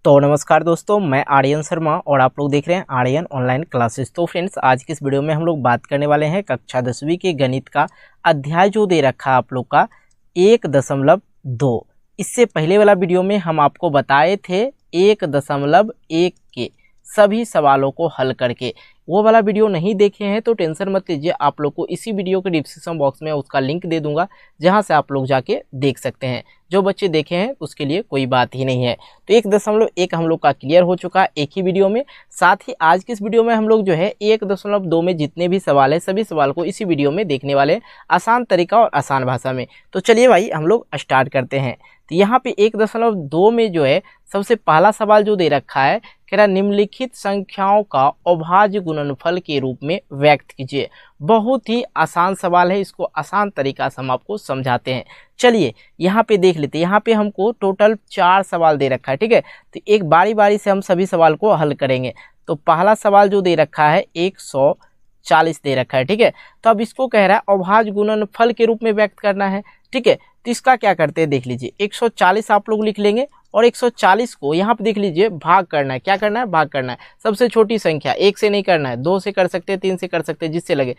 तो नमस्कार दोस्तों, मैं आर्यन शर्मा और आप लोग देख रहे हैं आर्यन ऑनलाइन क्लासेस। तो फ्रेंड्स, आज की इस वीडियो में हम लोग बात करने वाले हैं कक्षा 10वीं के गणित का अध्याय जो दे रखा है आप लोग का 1.2। इससे पहले वाला वीडियो में हम आपको बताए थे 1.1 के सभी सवालों को हल करके। वो वाला वीडियो नहीं देखे हैं तो टेंशन मत लीजिए, आप लोग को इसी वीडियो के डिस्क्रिप्शन बॉक्स में उसका लिंक दे दूंगा, जहां से आप लोग जाके देख सकते हैं। जो बच्चे देखे हैं उसके लिए कोई बात ही नहीं है। तो 1.1 हम लोग का क्लियर हो चुका है एक ही वीडियो में। साथ ही आज की इस वीडियो में हम लोग जो है 1.2 में जितने भी सवाल है सभी सवाल को इसी वीडियो में देखने वाले हैं, आसान तरीका और आसान भाषा में। तो चलिए भाई हम लोग स्टार्ट करते हैं। तो यहाँ पे 1.2 में जो है सबसे पहला सवाल जो दे रखा है, कह रहा निम्नलिखित संख्याओं का अभाज्य गुणनफल के रूप में व्यक्त कीजिए। बहुत ही आसान सवाल है, इसको आसान तरीका से हम आपको समझाते हैं। चलिए यहाँ पे देख लेते हैं। यहाँ पे हमको टोटल 4 सवाल दे रखा है, ठीक है। तो एक बारी बारी से हम सभी सवाल को हल करेंगे। तो पहला सवाल जो दे रखा है 140 दे रखा है, ठीक है। तो अब इसको कह रहा है अभाज्य गुणनफल के रूप में व्यक्त करना है, ठीक है। तो इसका क्या करते हैं देख लीजिए, 140 आप लोग लिख लेंगे और 140 को यहाँ पे देख लीजिए भाग करना है। क्या करना है? भाग करना है। सबसे छोटी संख्या 1 से नहीं करना है, 2 से कर सकते हैं, 3 से कर सकते हैं, जिससे लगे।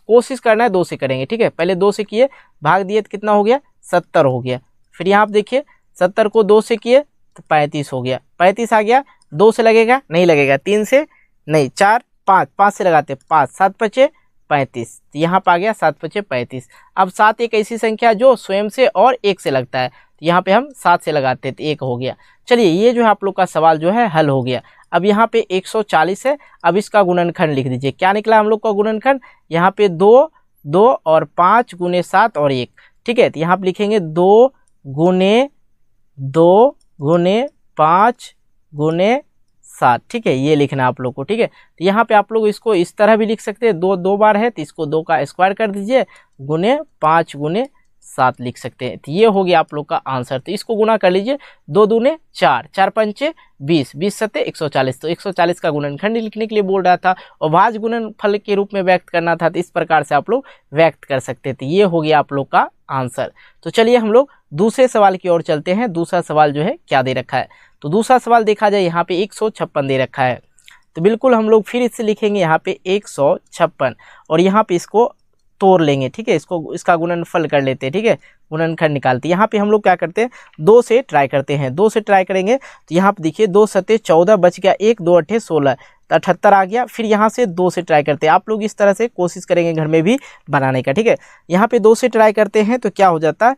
कोशिश करना है 2 से करेंगे, ठीक है। पहले 2 से किए, भाग दिए तो कितना हो गया? 70 हो गया। फिर यहाँ पे देखिए 70 को 2 से किए तो 35 हो गया। 35 आ गया। 2 से लगेगा? नहीं लगेगा। 3 से नहीं, 4 5 5 से लगाते, 5 7 5 35। तो यहाँ पे आ गया 7 5 35। अब 7 एक ऐसी संख्या जो स्वयं से और 1 से लगता है, तो यहाँ पे हम 7 से लगाते हैं तो 1 हो गया। चलिए ये जो है आप लोग का सवाल जो है हल हो गया। अब यहाँ पे 140 है, अब इसका गुणनखंड लिख दीजिए। क्या निकला हम लोग का गुणनखंड? यहाँ पे 2 2 और 5 गुने 7 और 1, ठीक है। तो यहाँ पे लिखेंगे 2 गुने 5 गुने 7, ठीक है। ये लिखना आप लोग को, ठीक है। तो यहाँ पे आप लोग इसको इस तरह भी लिख सकते हैं, 2 2 बार है तो इसको 2 का स्क्वायर कर दीजिए, गुने 5 गुने 7 लिख सकते हैं। तो ये हो गया आप लोग का आंसर। तो इसको गुना कर लीजिए, 2 दूने 4, 4 पंचे 20, 20 सत्ते 140। तो 140 का गुणनखंड लिखने के लिए बोल रहा था और भाज्य गुणनफल के रूप में व्यक्त करना था, तो इस प्रकार से आप लोग व्यक्त कर सकते थे। ये हो गया आप लोग का आंसर। तो चलिए हम लोग दूसरे सवाल की ओर चलते हैं। दूसरा सवाल जो है क्या दे रखा है, तो दूसरा सवाल देखा जाए यहाँ पे 156 दे रखा है। तो बिल्कुल हम लोग फिर इससे लिखेंगे यहाँ पे 156 और यहाँ पे इसको तोड़ लेंगे, ठीक है। इसका गुणनफल कर लेते हैं, ठीक है। गुणनखंड निकालते हैं। यहाँ पे हम लोग क्या करते हैं, 2 से ट्राई करते हैं। 2 से ट्राई करेंगे तो यहाँ पे देखिए 2 सत्ते 14 बच गया, 1 2 8 16 तो 78 आ गया। फिर यहाँ से 2 से ट्राई करते हैं। आप लोग इस तरह से कोशिश करेंगे घर में भी बनाने का, ठीक है। यहाँ पे 2 से ट्राई करते हैं तो क्या हो जाता है,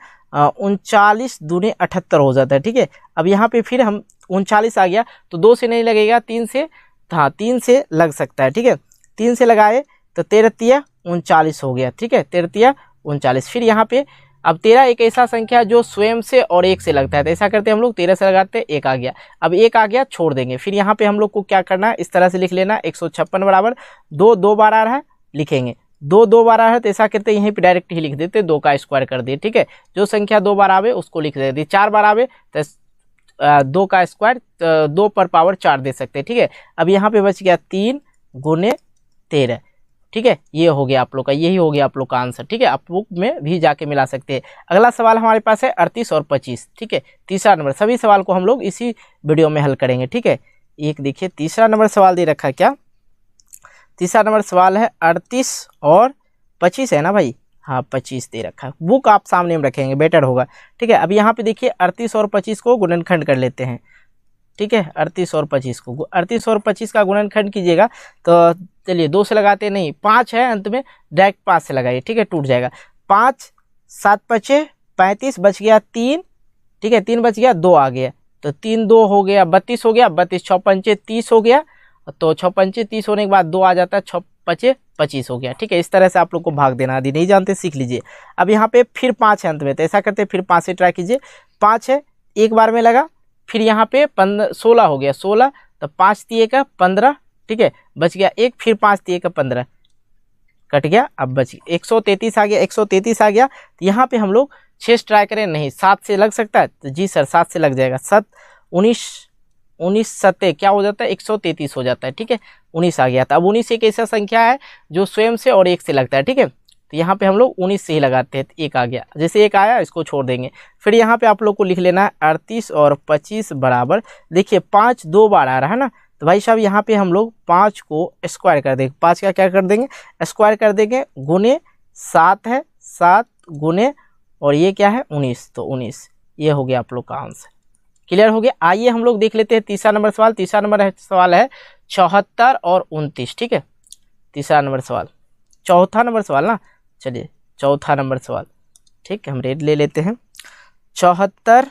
39 दूने 78 हो जाता है, ठीक है। अब यहाँ पे फिर हम 39 आ गया तो 2 से नहीं लगेगा, 3 से, हाँ 3 से लग सकता है, ठीक है। 3 से लगाए तो 13 तिया 39 हो गया, ठीक है। 13 तिया 39। फिर यहाँ पे अब 13 एक ऐसा संख्या जो स्वयं से और 1 से लगता है, तो ऐसा करते हैं हम लोग, 13 से लगाते हैं, 1 आ गया। अब 1 आ गया, छोड़ देंगे। फिर यहाँ पे हम लोग को क्या करना है, इस तरह से लिख लेना, 156 बराबर 2 2 बार आ रहा है, लिखेंगे 2 2 बार आ रहा है तो ऐसा करते हैं यहीं पे डायरेक्ट ही लिख देते, 2 का स्क्वायर कर दिए, ठीक है। जो संख्या 2 बार आवे उसको लिख देते, 4 बार आवे तो 2 का स्क्वायर 2 पर पावर 4 दे सकते हैं, ठीक है। अब यहाँ पे बच गया 3 गुने 13, ठीक है। ये हो गया आप लोग का, यही हो गया आप लोग का आंसर, ठीक है। आप बुक में भी जाके मिला सकते हैं। अगला सवाल हमारे पास है 38 और 25, ठीक है। तीसरा नंबर, सभी सवाल को हम लोग इसी वीडियो में हल करेंगे, ठीक है। एक देखिए तीसरा नंबर सवाल दे रखा है, क्या तीसरा नंबर सवाल है 38 और 25 है ना भाई, हाँ 25 दे रखा है। बुक आप सामने में रखेंगे बेटर होगा, ठीक है। अब यहाँ पे देखिए 38 और 25 को गुणनखंड कर लेते हैं, ठीक है। 38 और 25 को 38 और 25 का गुणनखंड कीजिएगा तो चलिए 2 से लगाते नहीं, 5 है अंत में, डायरेक्ट 5 से लगाइए, ठीक है, टूट जाएगा। 5 7 5 35 बच गया 3, ठीक है। 3 बच गया, 2 आ गया तो 3 2 हो गया 32 हो गया, 32 6 पंचे 30 हो गया, तो 6 पंचे 30 होने के बाद 2 आ जाता है, 6 5 25 हो गया, ठीक है। इस तरह से आप लोग को भाग देना, यदि नहीं जानते सीख लीजिए। अब यहाँ पे फिर 5 है अंत में, तो ऐसा करते फिर 5 से ट्राई कीजिए। 5 है, एक बार में लगा, फिर यहाँ पे 16 हो गया, 16 तो 5 तिये का 15, ठीक है, बच गया 1, फिर 5 तिये का 15 कट गया। अब बच 133 आ गया, 133 आ गया। तो यहाँ पे हम लोग 6 ट्राई करें, नहीं 7 से लग सकता है, तो जी सर 7 से लग जाएगा। 19 सत्ते क्या हो जाता है, 133 हो जाता है, ठीक है। 19 आ गया था। अब 19 एक ऐसा संख्या है जो स्वयं से और 1 से लगता है, ठीक है। तो यहाँ पे हम लोग 19 से ही लगाते हैं, तो 1 आ गया। जैसे 1 आया इसको छोड़ देंगे। फिर यहाँ पे आप लोग को लिख लेना है 38 और 25 बराबर, देखिए 5 2 बार आ रहा है ना, तो भाई साहब यहाँ पे हम लोग 5 को स्क्वायर कर देंगे। 5 का क्या कर देंगे, स्क्वायर कर देंगे, गुने 7 है, 7 गुने और ये क्या है 19, तो 19 ये हो गया आप लोग का आंसर। क्लियर हो गया। आइए हम लोग देख लेते हैं तीसरा नंबर सवाल। तीसरा नंबर सवाल है 74 और 29, ठीक है। तीसरा नंबर सवाल, चौथा नंबर सवाल ना, चलिए चौथा नंबर सवाल, ठीक है, हम रेड ले लेते हैं। 74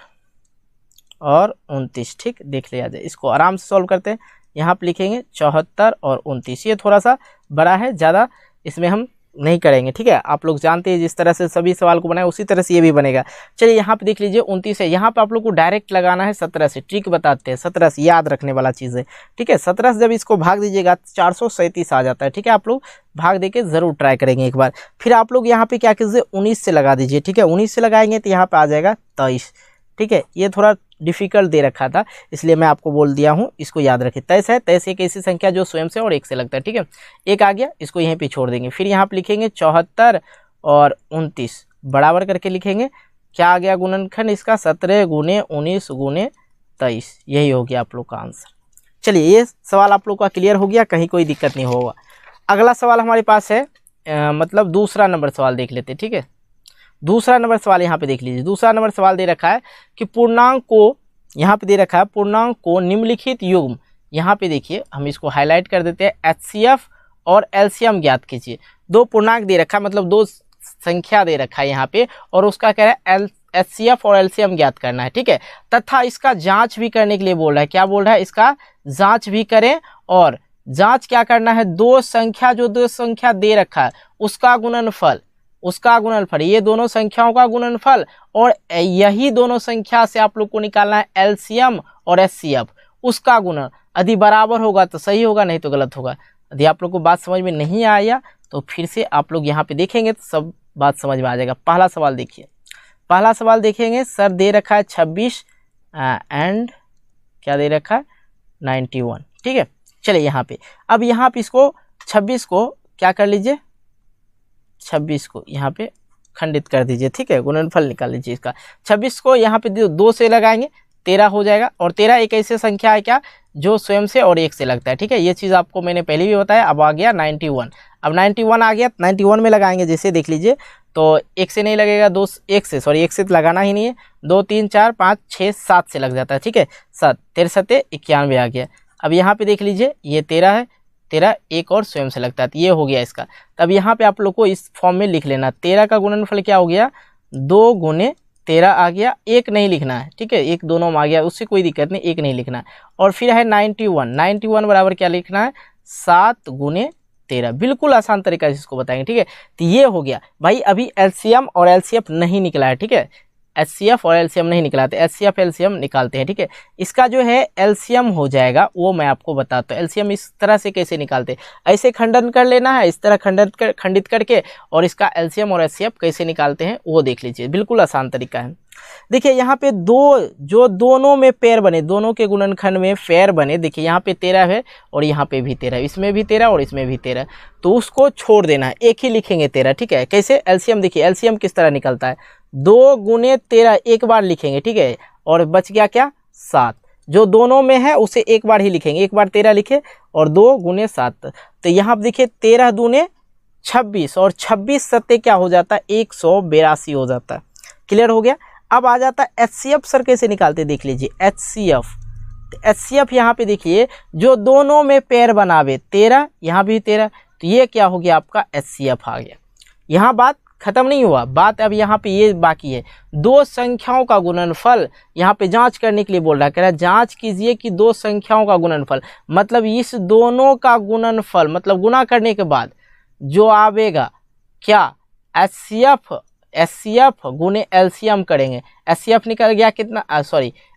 और 29, ठीक, देख लिया जाए, इसको आराम से सॉल्व करते हैं। यहाँ पे लिखेंगे 74 और 29, ये थोड़ा सा बड़ा है, ज़्यादा इसमें हम नहीं करेंगे, ठीक है। आप लोग जानते हैं जिस तरह से सभी सवाल को बनाए उसी तरह से ये भी बनेगा। चलिए यहाँ पे देख लीजिए 29 है, यहाँ पे आप लोग को डायरेक्ट लगाना है 17 से, ट्रिक बताते हैं 17 से, याद रखने वाला चीज़ है, ठीक है। 17 से जब इसको भाग दीजिएगा 437 आ जाता है, ठीक है। आप लोग भाग दे के ज़रूर ट्राई करेंगे एक बार। फिर आप लोग यहाँ पे क्या कीजिए 19 से लगा दीजिए, ठीक है। 19 से लगाएंगे तो यहाँ पे आ जाएगा 23, ठीक है। ये थोड़ा डिफिकल्ट दे रखा था इसलिए मैं आपको बोल दिया हूँ, इसको याद रखिए। 23 है, 23 एक ऐसी संख्या जो स्वयं से और 1 से लगता है, ठीक है। 1 आ गया, इसको यहीं पे छोड़ देंगे। फिर यहाँ पे लिखेंगे 74 और 29 बराबर करके लिखेंगे, क्या आ गया गुणनखंड इसका, 17 गुने 19 गुने 23, यही हो गया आप लोग का आंसर। चलिए ये सवाल आप लोग का क्लियर हो गया, कहीं कोई दिक्कत नहीं होगा। अगला सवाल हमारे पास है मतलब दूसरा नंबर सवाल देख लेते, ठीक है। दूसरा नंबर सवाल यहाँ पे देख लीजिए। दूसरा नंबर सवाल दे रखा है कि पूर्णांक को, यहाँ पे दे रखा है पूर्णांक को निम्नलिखित युग्म, यहाँ पे देखिए हम इसको हाईलाइट कर देते हैं, एचसीएफ और एलसीएम ज्ञात कीजिए। 2 पूर्णांक दे रखा है, मतलब 2 संख्या दे रखा है यहाँ पे, और उसका कह रहा है एचसीएफ और एलसीएम ज्ञात करना है, ठीक है। तथा इसका जाँच भी करने के लिए बोल रहा है, क्या बोल रहा है, इसका जाँच भी करें, और जाँच क्या करना है, 2 संख्या जो 2 संख्या दे रखा है उसका गुणनफल, उसका गुणनफल, ये दोनों संख्याओं का गुणनफल, और यही दोनों संख्या से आप लोग को निकालना है एलसीएम और एचसीएफ, उसका गुणन। यदि बराबर होगा तो सही होगा, नहीं तो गलत होगा। यदि आप लोग को बात समझ में नहीं आया तो फिर से आप लोग यहाँ पे देखेंगे तो सब बात समझ में आ जाएगा। पहला सवाल देखिए, पहला सवाल देखेंगे, सर दे रखा है 26 एंड क्या दे रखा है 91, ठीक है। चलिए यहाँ पे, अब यहाँ पे इसको 26 को क्या कर लीजिए, 26 को यहाँ पे खंडित कर दीजिए, ठीक है। गुणनफल निकाल लीजिए इसका। 26 को यहाँ पे 2 से लगाएंगे 13 हो जाएगा, और 13 एक ऐसी संख्या है क्या जो स्वयं से और 1 से लगता है, ठीक है। ये चीज़ आपको मैंने पहले भी बताया। अब आ गया 91, अब 91 आ गया, 91 में लगाएंगे, जैसे देख लीजिए, तो 1 से नहीं लगेगा, 1 से तो लगाना ही नहीं है, 2 3 4 5 6 7 से लग जाता है, ठीक है। 7 13 91 आ गया। अब यहाँ पे देख लीजिए ये 13 है, 13 1 और स्वयं से लगता है, तो ये हो गया इसका। तब यहाँ पे आप लोग को इस फॉर्म में लिख लेना, 13 का गुणनफल क्या हो गया, 2 गुने 13 आ गया, 1 नहीं लिखना है, ठीक है। 1 दोनों में आ गया, उससे कोई दिक्कत नहीं, 1 नहीं लिखना है। और फिर है 91 बराबर क्या लिखना है, 7 गुने 13, बिल्कुल आसान तरीका से इसको बताएंगे, ठीक है। तो ये हो गया भाई। अभी एलसीएम और एलसीएफ नहीं निकला है, ठीक है। एचसीएफ और एलसीएम नहीं निकलाते, एचसीएफ एलसीएम निकालते हैं, ठीक है। इसका जो है एलसीएम हो जाएगा वो मैं आपको बताता हूँ। एलसीएम इस तरह से कैसे निकालते हैं, ऐसे खंडन कर लेना है, इस तरह खंडित करके, और इसका एलसीएम और एचसीएफ कैसे निकालते हैं वो देख लीजिए, बिल्कुल आसान तरीका है। देखिए यहाँ पे 2 जो दोनों में पेयर बने, दोनों के गुणनखंड में पेयर बने, देखिए यहाँ पे 13 है और यहाँ पे भी 13, इसमें भी 13 और इसमें भी 13, तो उसको छोड़ देना है, एक ही लिखेंगे 13, ठीक है। कैसे, एलसीएम देखिए, एलसीएम किस तरह निकलता है, 2 गुने 13 एक बार लिखेंगे, ठीक है, और बच गया क्या 7, जो दोनों में है उसे एक बार ही लिखेंगे, एक बार 13 लिखे और 2 गुने 7, तो यहाँ देखिए 13 दूने 26 और 26 सत्ते क्या हो जाता है 182 हो जाता है। क्लियर हो गया। अब आ जाता है एचसीएफ, सर कैसे निकालते देख लीजिए, एचसीएफ। तो एचसीएफ यहाँ पे देखिए जो दोनों में पेयर बनावे, 13 यहाँ भी 13, तो ये क्या हो गया आपका एचसीएफ आ गया। यहाँ बात खत्म नहीं हुआ, बात अब यहाँ पे ये बाकी है, 2 संख्याओं का गुणनफल यहाँ पे जांच करने के लिए बोल रहा है, कह रहा है जांच कीजिए कि 2 संख्याओं का गुणनफल, मतलब इस दोनों का गुणनफल, मतलब गुना करने के बाद जो आवेगा क्या एचसीएफ गुने एलसीएम करेंगे, एचसीएफ निकल गया कितना,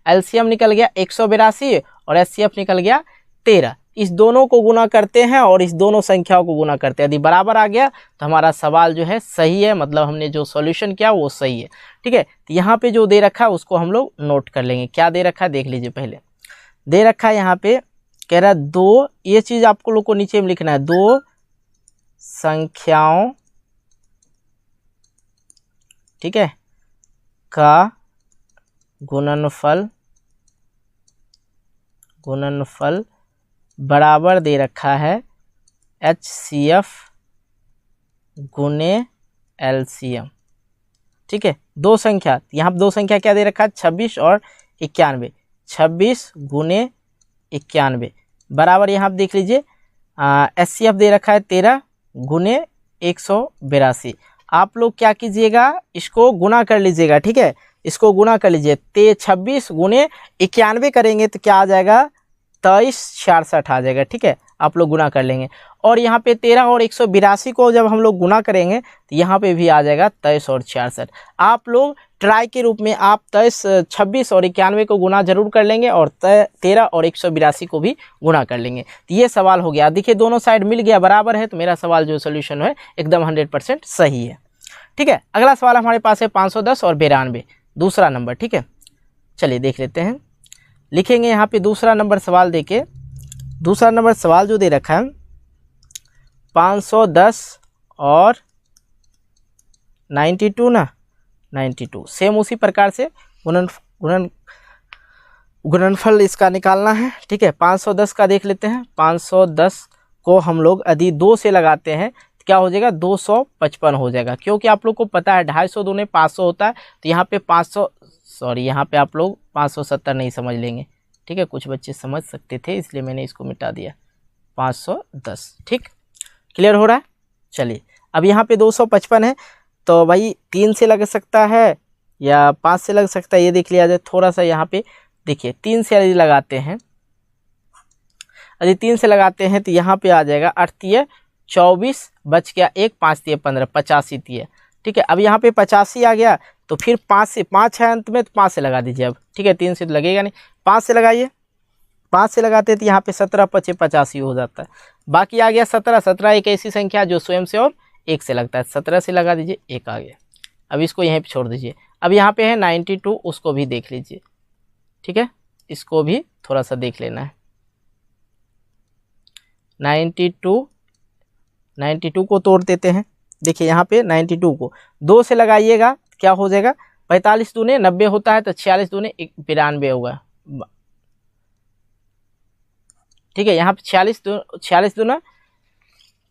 एलसीएम निकल गया 182 और एचसीएफ निकल गया 13, इस दोनों को गुना करते हैं और इस दोनों संख्याओं को गुना करते हैं, यदि बराबर आ गया तो हमारा सवाल जो है सही है, मतलब हमने जो सॉल्यूशन किया वो सही है, ठीक है। तो यहाँ पे जो दे रखा है उसको हम लोग नोट कर लेंगे, क्या दे रखा है देख लीजिए। पहले दे रखा है यहाँ पे, कह रहा है 2, ये चीज़ आपको लोग को नीचे में लिखना है, 2 संख्याओं ठीक है, का गुणनफल बराबर दे रखा है HCF गुने LCM। ठीक है, दो संख्या, यहाँ पर दो संख्या क्या दे रखा है 26 और 91, 26 गुने 91 बराबर, यहाँ पर देख लीजिए HCF दे रखा है 13 गुने 182। आप लोग क्या कीजिएगा, इसको गुना कर लीजिएगा। ठीक है, इसको गुना कर लीजिए, 26 गुने 91 करेंगे तो क्या आ जाएगा 2366 आ जाएगा। ठीक है, आप लोग गुना कर लेंगे, और यहाँ पे 13 और 182 को जब हम लोग गुना करेंगे तो यहाँ पे भी आ जाएगा 23 और 66। आप लोग ट्राई के रूप में आप 26 और 91 को गुना जरूर कर लेंगे और 13 और 182 को भी गुना कर लेंगे। तो ये सवाल हो गया। देखिए दोनों साइड मिल गया, बराबर है, तो मेरा सवाल जो सोल्यूशन है एकदम 100% सही है। ठीक है, अगला सवाल हमारे पास है 510 और 92, दूसरा नंबर। ठीक है, चलिए देख लेते हैं। लिखेंगे यहाँ पे दूसरा नंबर सवाल देके, दूसरा नंबर सवाल जो दे रखा है 510 और 92 ना, 92 सेम उसी प्रकार से गुणनफल इसका निकालना है। ठीक है, 510 का देख लेते हैं। 510 को हम लोग यदि 2 से लगाते हैं तो क्या हो जाएगा 255 हो जाएगा, क्योंकि आप लोग को पता है 250 दूने 500 होता है, तो यहाँ पे 500 सॉरी यहाँ पे आप लोग 570 नहीं समझ लेंगे। ठीक है, कुछ बच्चे समझ सकते थे इसलिए मैंने इसको मिटा दिया, 510। ठीक, क्लियर हो रहा है। चलिए अब यहाँ पे 255 है, तो भाई 3 से लग सकता है या 5 से लग सकता है, ये देख लिया जाए। थोड़ा सा यहाँ पे देखिए 3 से यदि लगाते हैं, यदि 3 से लगाते हैं तो यहाँ पे आ जाएगा 8 तिये 24 बच गया 1, 5 तिये 15, 85 तिये। ठीक है, अब यहाँ पे 85 आ गया, तो फिर 5 से 5 है अंत में, तो 5 से लगा दीजिए अब। ठीक है, 3 से तो लगेगा नहीं, 5 से लगाइए। 5 से लगाते तो यहाँ पे 17 × 5 = 85 हो जाता है। बाकी आ गया 17, 17 एक ऐसी संख्या जो स्वयं से और 1 से लगता है, 17 से लगा दीजिए, 1 आ गया। अब इसको यहीं पे छोड़ दीजिए। अब यहाँ पे है 92, उसको भी देख लीजिए। ठीक है, इसको भी थोड़ा सा देख लेना है। 92 को तोड़ देते हैं। देखिए यहाँ पे 92 को 2 से लगाइएगा क्या हो जाएगा, 45 दूने 90 होता है, तो 46 दूने 92 होगा। ठीक है, यहाँ पे 46 दूना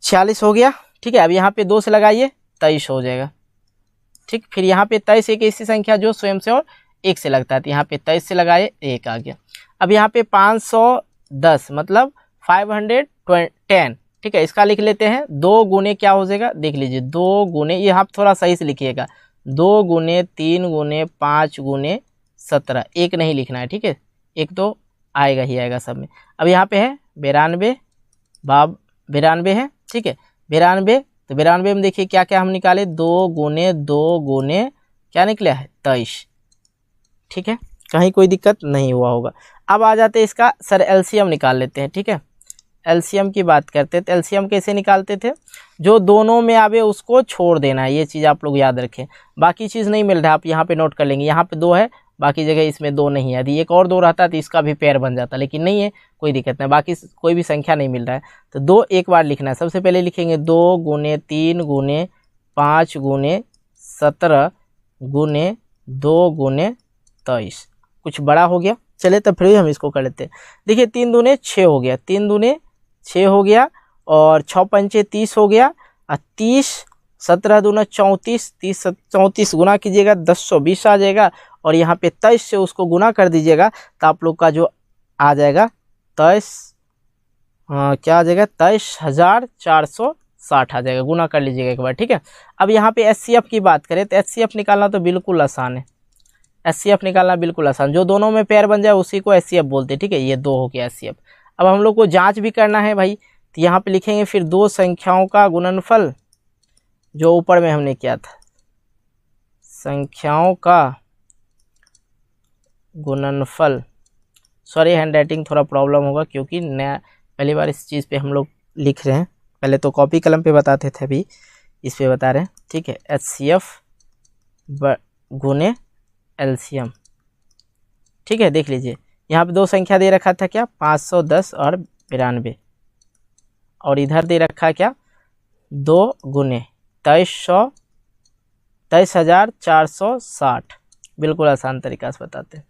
46 हो गया। ठीक है, अब यहाँ पे 2 से लगाइए 23 हो जाएगा। ठीक, फिर यहाँ पे 23 एक ऐसी संख्या जो स्वयं से और 1 से लगता है, तो यहाँ पे 23 से लगाए 1 आ गया। अब यहाँ पे 510 मतलब 510। ठीक है, इसका लिख लेते हैं 2 गुने क्या हो जाएगा, देख लीजिए 2 गुने, ये आप थोड़ा सही से लिखिएगा, 2 गुने 3 गुने 5 गुने 17, 1 नहीं लिखना है। ठीक है, 1 तो आएगा ही आएगा सब में। अब यहाँ पे है 92 है। ठीक है, 92, तो 92 में देखिए क्या क्या हम निकाले, 2 गुने 2 गुने क्या निकला है 23। ठीक है, कहीं कोई दिक्कत नहीं हुआ होगा। अब आ जाते हैं इसका सर एलसीएम निकाल लेते हैं। ठीक है, एलसीएम की बात करते हैं, तो एलसीएम कैसे निकालते थे, जो दोनों में आवे उसको छोड़ देना है, ये चीज़ आप लोग याद रखें। बाकी चीज़ नहीं मिल रहा है, आप यहाँ पे नोट कर लेंगे, यहाँ पे 2 है, बाकी जगह इसमें 2 नहीं है। यदि एक और 2 रहता तो इसका भी पेयर बन जाता, लेकिन नहीं है, कोई दिक्कत नहीं, बाकी कोई भी संख्या नहीं मिल रहा है, तो 2 एक बार लिखना है। सबसे पहले लिखेंगे 2 गुने 3 गुने 5 गुने 17 गुने 2 गुने 23, कुछ बड़ा हो गया। चले तब फिर हम इसको कर लेते हैं। देखिए 3 दूने 6 हो गया, 3 दूने 6 हो गया, और 6 पंचे 30 हो गया, और 30 17 दूना 34, 30 34 गुना कीजिएगा 1020 आ जाएगा, और यहाँ पे 23 से उसको गुना कर दीजिएगा, तो आप लोग का जो आ जाएगा 23 क्या आ जाएगा 23,460 आ जाएगा। गुना कर लीजिएगा एक बार। ठीक है, अब यहाँ पे एचसीएफ की बात करें तो एचसीएफ निकालना तो बिल्कुल आसान है, एचसीएफ निकालना बिल्कुल आसान, जो दोनों में पेयर बन जाए उसी को एचसीएफ बोलते हैं। ठीक है, ये 2 हो गया एचसीएफ। अब हम लोग को जांच भी करना है भाई, तो यहाँ पे लिखेंगे फिर 2 संख्याओं का गुणनफल, जो ऊपर में हमने किया था, संख्याओं का गुणनफल। सॉरी हैंडराइटिंग थोड़ा प्रॉब्लम होगा क्योंकि नया पहली बार इस चीज़ पे हम लोग लिख रहे हैं, पहले तो कॉपी कलम पे बताते थे, अभी इस पे बता रहे हैं। ठीक है, एचसीएफ गुने एलसीएम। ठीक है, देख लीजिए यहाँ पे 2 संख्या दे रखा था क्या, 510 और 92, और इधर दे रखा क्या 2 गुने 2300 23,460। बिल्कुल आसान तरीका से बताते हैं।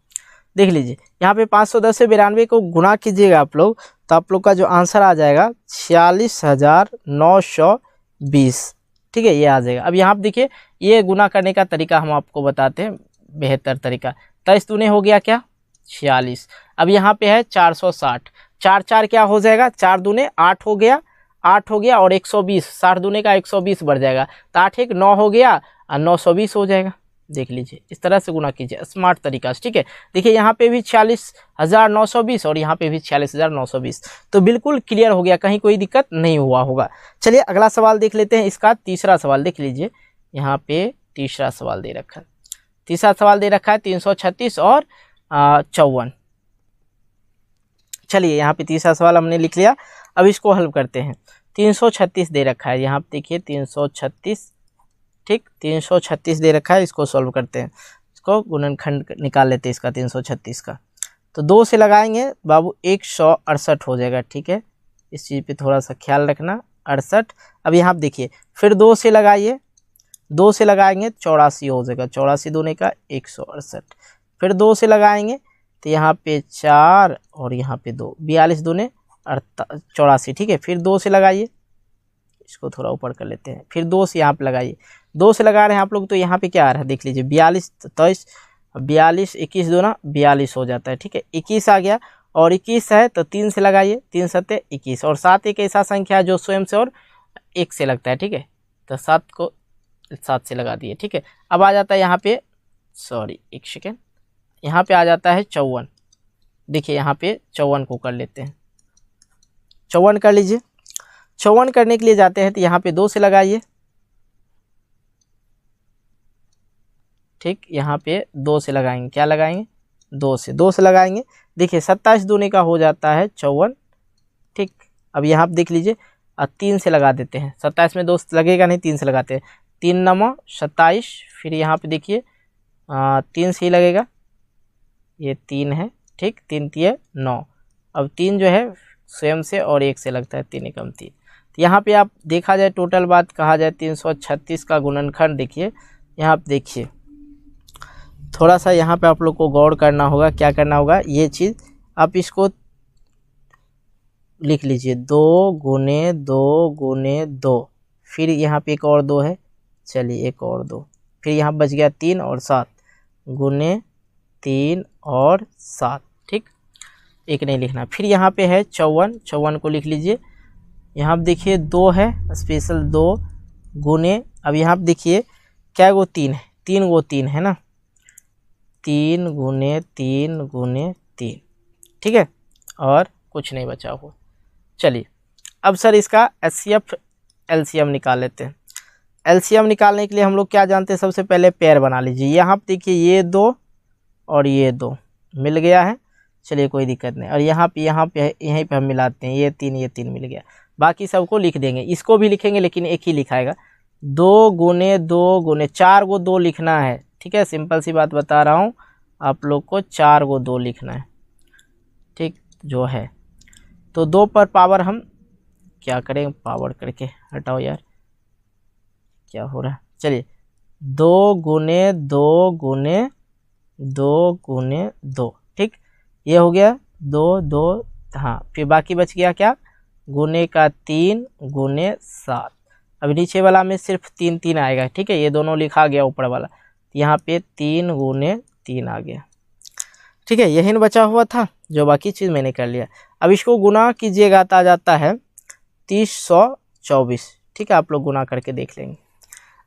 देख लीजिए यहाँ पे 510 से 92 को गुना कीजिएगा आप लोग, तो आप लोग का जो आंसर आ जाएगा 46,920। ठीक है, ये आ जाएगा। अब यहाँ पे देखिए ये गुना करने का तरीका हम आपको बताते हैं, बेहतर तरीका। 23 दूने हो गया क्या 46। अब यहाँ पे है 460, 4 4 क्या हो जाएगा, 4 दूने 8 हो गया, 8 हो गया और 120, 60 दूने का 120 बढ़ जाएगा, तो 8 1 9 हो गया और 920 हो जाएगा। देख लीजिए इस तरह से गुना कीजिए स्मार्ट तरीका से। ठीक है, देखिए यहाँ पे भी 46,920 और यहाँ पे भी 46,920, तो बिल्कुल क्लियर हो गया, कहीं कोई दिक्कत नहीं हुआ होगा। चलिए अगला सवाल देख लेते हैं। इसका तीसरा सवाल देख लीजिए, यहाँ पे तीसरा सवाल दे रखा है। तीसरा सवाल दे रखा है 336 और 54। चलिए यहाँ पे तीसरा सवाल हमने लिख लिया, अब इसको हल करते हैं। 336 दे रखा है, यहाँ पे देखिए 336, ठीक 336 दे रखा है, इसको सॉल्व करते हैं। इसको गुणनखंड निकाल लेते हैं इसका 336 का। तो 2 से लगाएंगे बाबू 168 हो जाएगा। ठीक है, इस चीज़ पे थोड़ा सा ख्याल रखना, 68। अब यहाँ पे देखिए फिर 2 से लगाइए, 2 से लगाएंगे 84 हो जाएगा, 84 दूने का 168। फिर 2 से लगाएंगे तो यहाँ पे 4 और यहाँ पे 2, 42 दूने 84। ठीक है, फिर 2 से लगाइए, इसको थोड़ा ऊपर कर लेते हैं। फिर 2 से यहाँ पे लगाइए, 2 से लगा रहे हैं आप लोग, तो यहाँ पे क्या आ रहा है देख लीजिए 42, 23, 42, 21 दूना 42 हो जाता है। ठीक है, 21 आ गया और 21 है तो 3 से लगाइए, 3 7 21 और 7 एक ऐसा संख्या है जो स्वयं से और 1 से लगता है। ठीक है, तो 7 को 7 से लगा दिए। ठीक है, अब आ जाता है यहाँ पे, सॉरी एक सेकेंड, यहाँ पे आ जाता है 54। देखिए यहाँ पे 54 को कर लेते हैं, 54 कर लीजिए। 54 करने के लिए जाते हैं तो यहाँ पे 2 से लगाइए, ठीक यहाँ पे 2 से लगाएंगे, क्या लगाएंगे 2 से लगाएंगे। देखिए 27 दूने का हो जाता है 54। ठीक, अब यहाँ पे देख लीजिए 3 से लगा देते हैं, 27 में 2 लगेगा नहीं, 3 से लगाते हैं, 3 9 27। फिर यहाँ पे देखिए 3 से ही लगेगा, ये 3 है। ठीक, 3 3 9, अब 3 जो है स्वयं से और 1 से लगता है, 3 एकम 3। तो यहाँ पे आप देखा जाए टोटल बात कहा जाए 336 का गुणनखंड देखिए, यहाँ पे देखिए थोड़ा सा यहाँ पे आप लोग को गौर करना होगा। क्या करना होगा, ये चीज़ आप इसको लिख लीजिए, 2 गुने 2 गुने 2, फिर यहाँ पे एक और 2 है, चलिए एक और 2, फिर यहाँ बच गया 3 और 7 गुने 3 और 7। ठीक, एक नहीं लिखना। फिर यहाँ पे है 54, 54 को लिख लीजिए। यहाँ पे देखिए 2 है स्पेशल 2 गुने, अब यहाँ पे देखिए क्या गो 3 है, 3 गो 3 है ना, 3 गुने 3 गुने 3। ठीक है, और कुछ नहीं बचा हुआ। चलिए अब सर इसका HCF LCM निकाल लेते हैं। LCM निकालने के लिए हम लोग क्या जानते हैं, सबसे पहले पेयर बना लीजिए। यहाँ पे देखिए ये 2 और ये 2 मिल गया है, चलिए कोई दिक्कत नहीं। और यहाँ पे यहीं पे हम मिलाते हैं, ये 3 मिल गया, बाकी सबको लिख देंगे। इसको भी लिखेंगे लेकिन एक ही लिखाएगा, 2 गुने 2 गुने 4 गो 2 लिखना है। ठीक है, सिंपल सी बात बता रहा हूँ आप लोग को, 4 गो 2 लिखना है। ठीक जो है, तो 2 पर पावर हम क्या करें, पावर करके हटाओ यार, क्या हो रहा है। चलिए 2 गुने 2 गुने 2 गुने 2, ठीक ये हो गया 2 2, हाँ फिर बाकी बच गया क्या, गुने का 3 गुने 7। अब नीचे वाला में सिर्फ 3 3 आएगा। ठीक है, ये दोनों लिखा गया ऊपर वाला, यहाँ पे 3 गुने 3 आ गया। ठीक है, यही न बचा हुआ था, जो बाकी चीज़ मैंने कर लिया। अब इसको गुना कीजिएगा तो आ जाता है 3024। ठीक है, आप लोग गुना करके देख लेंगे।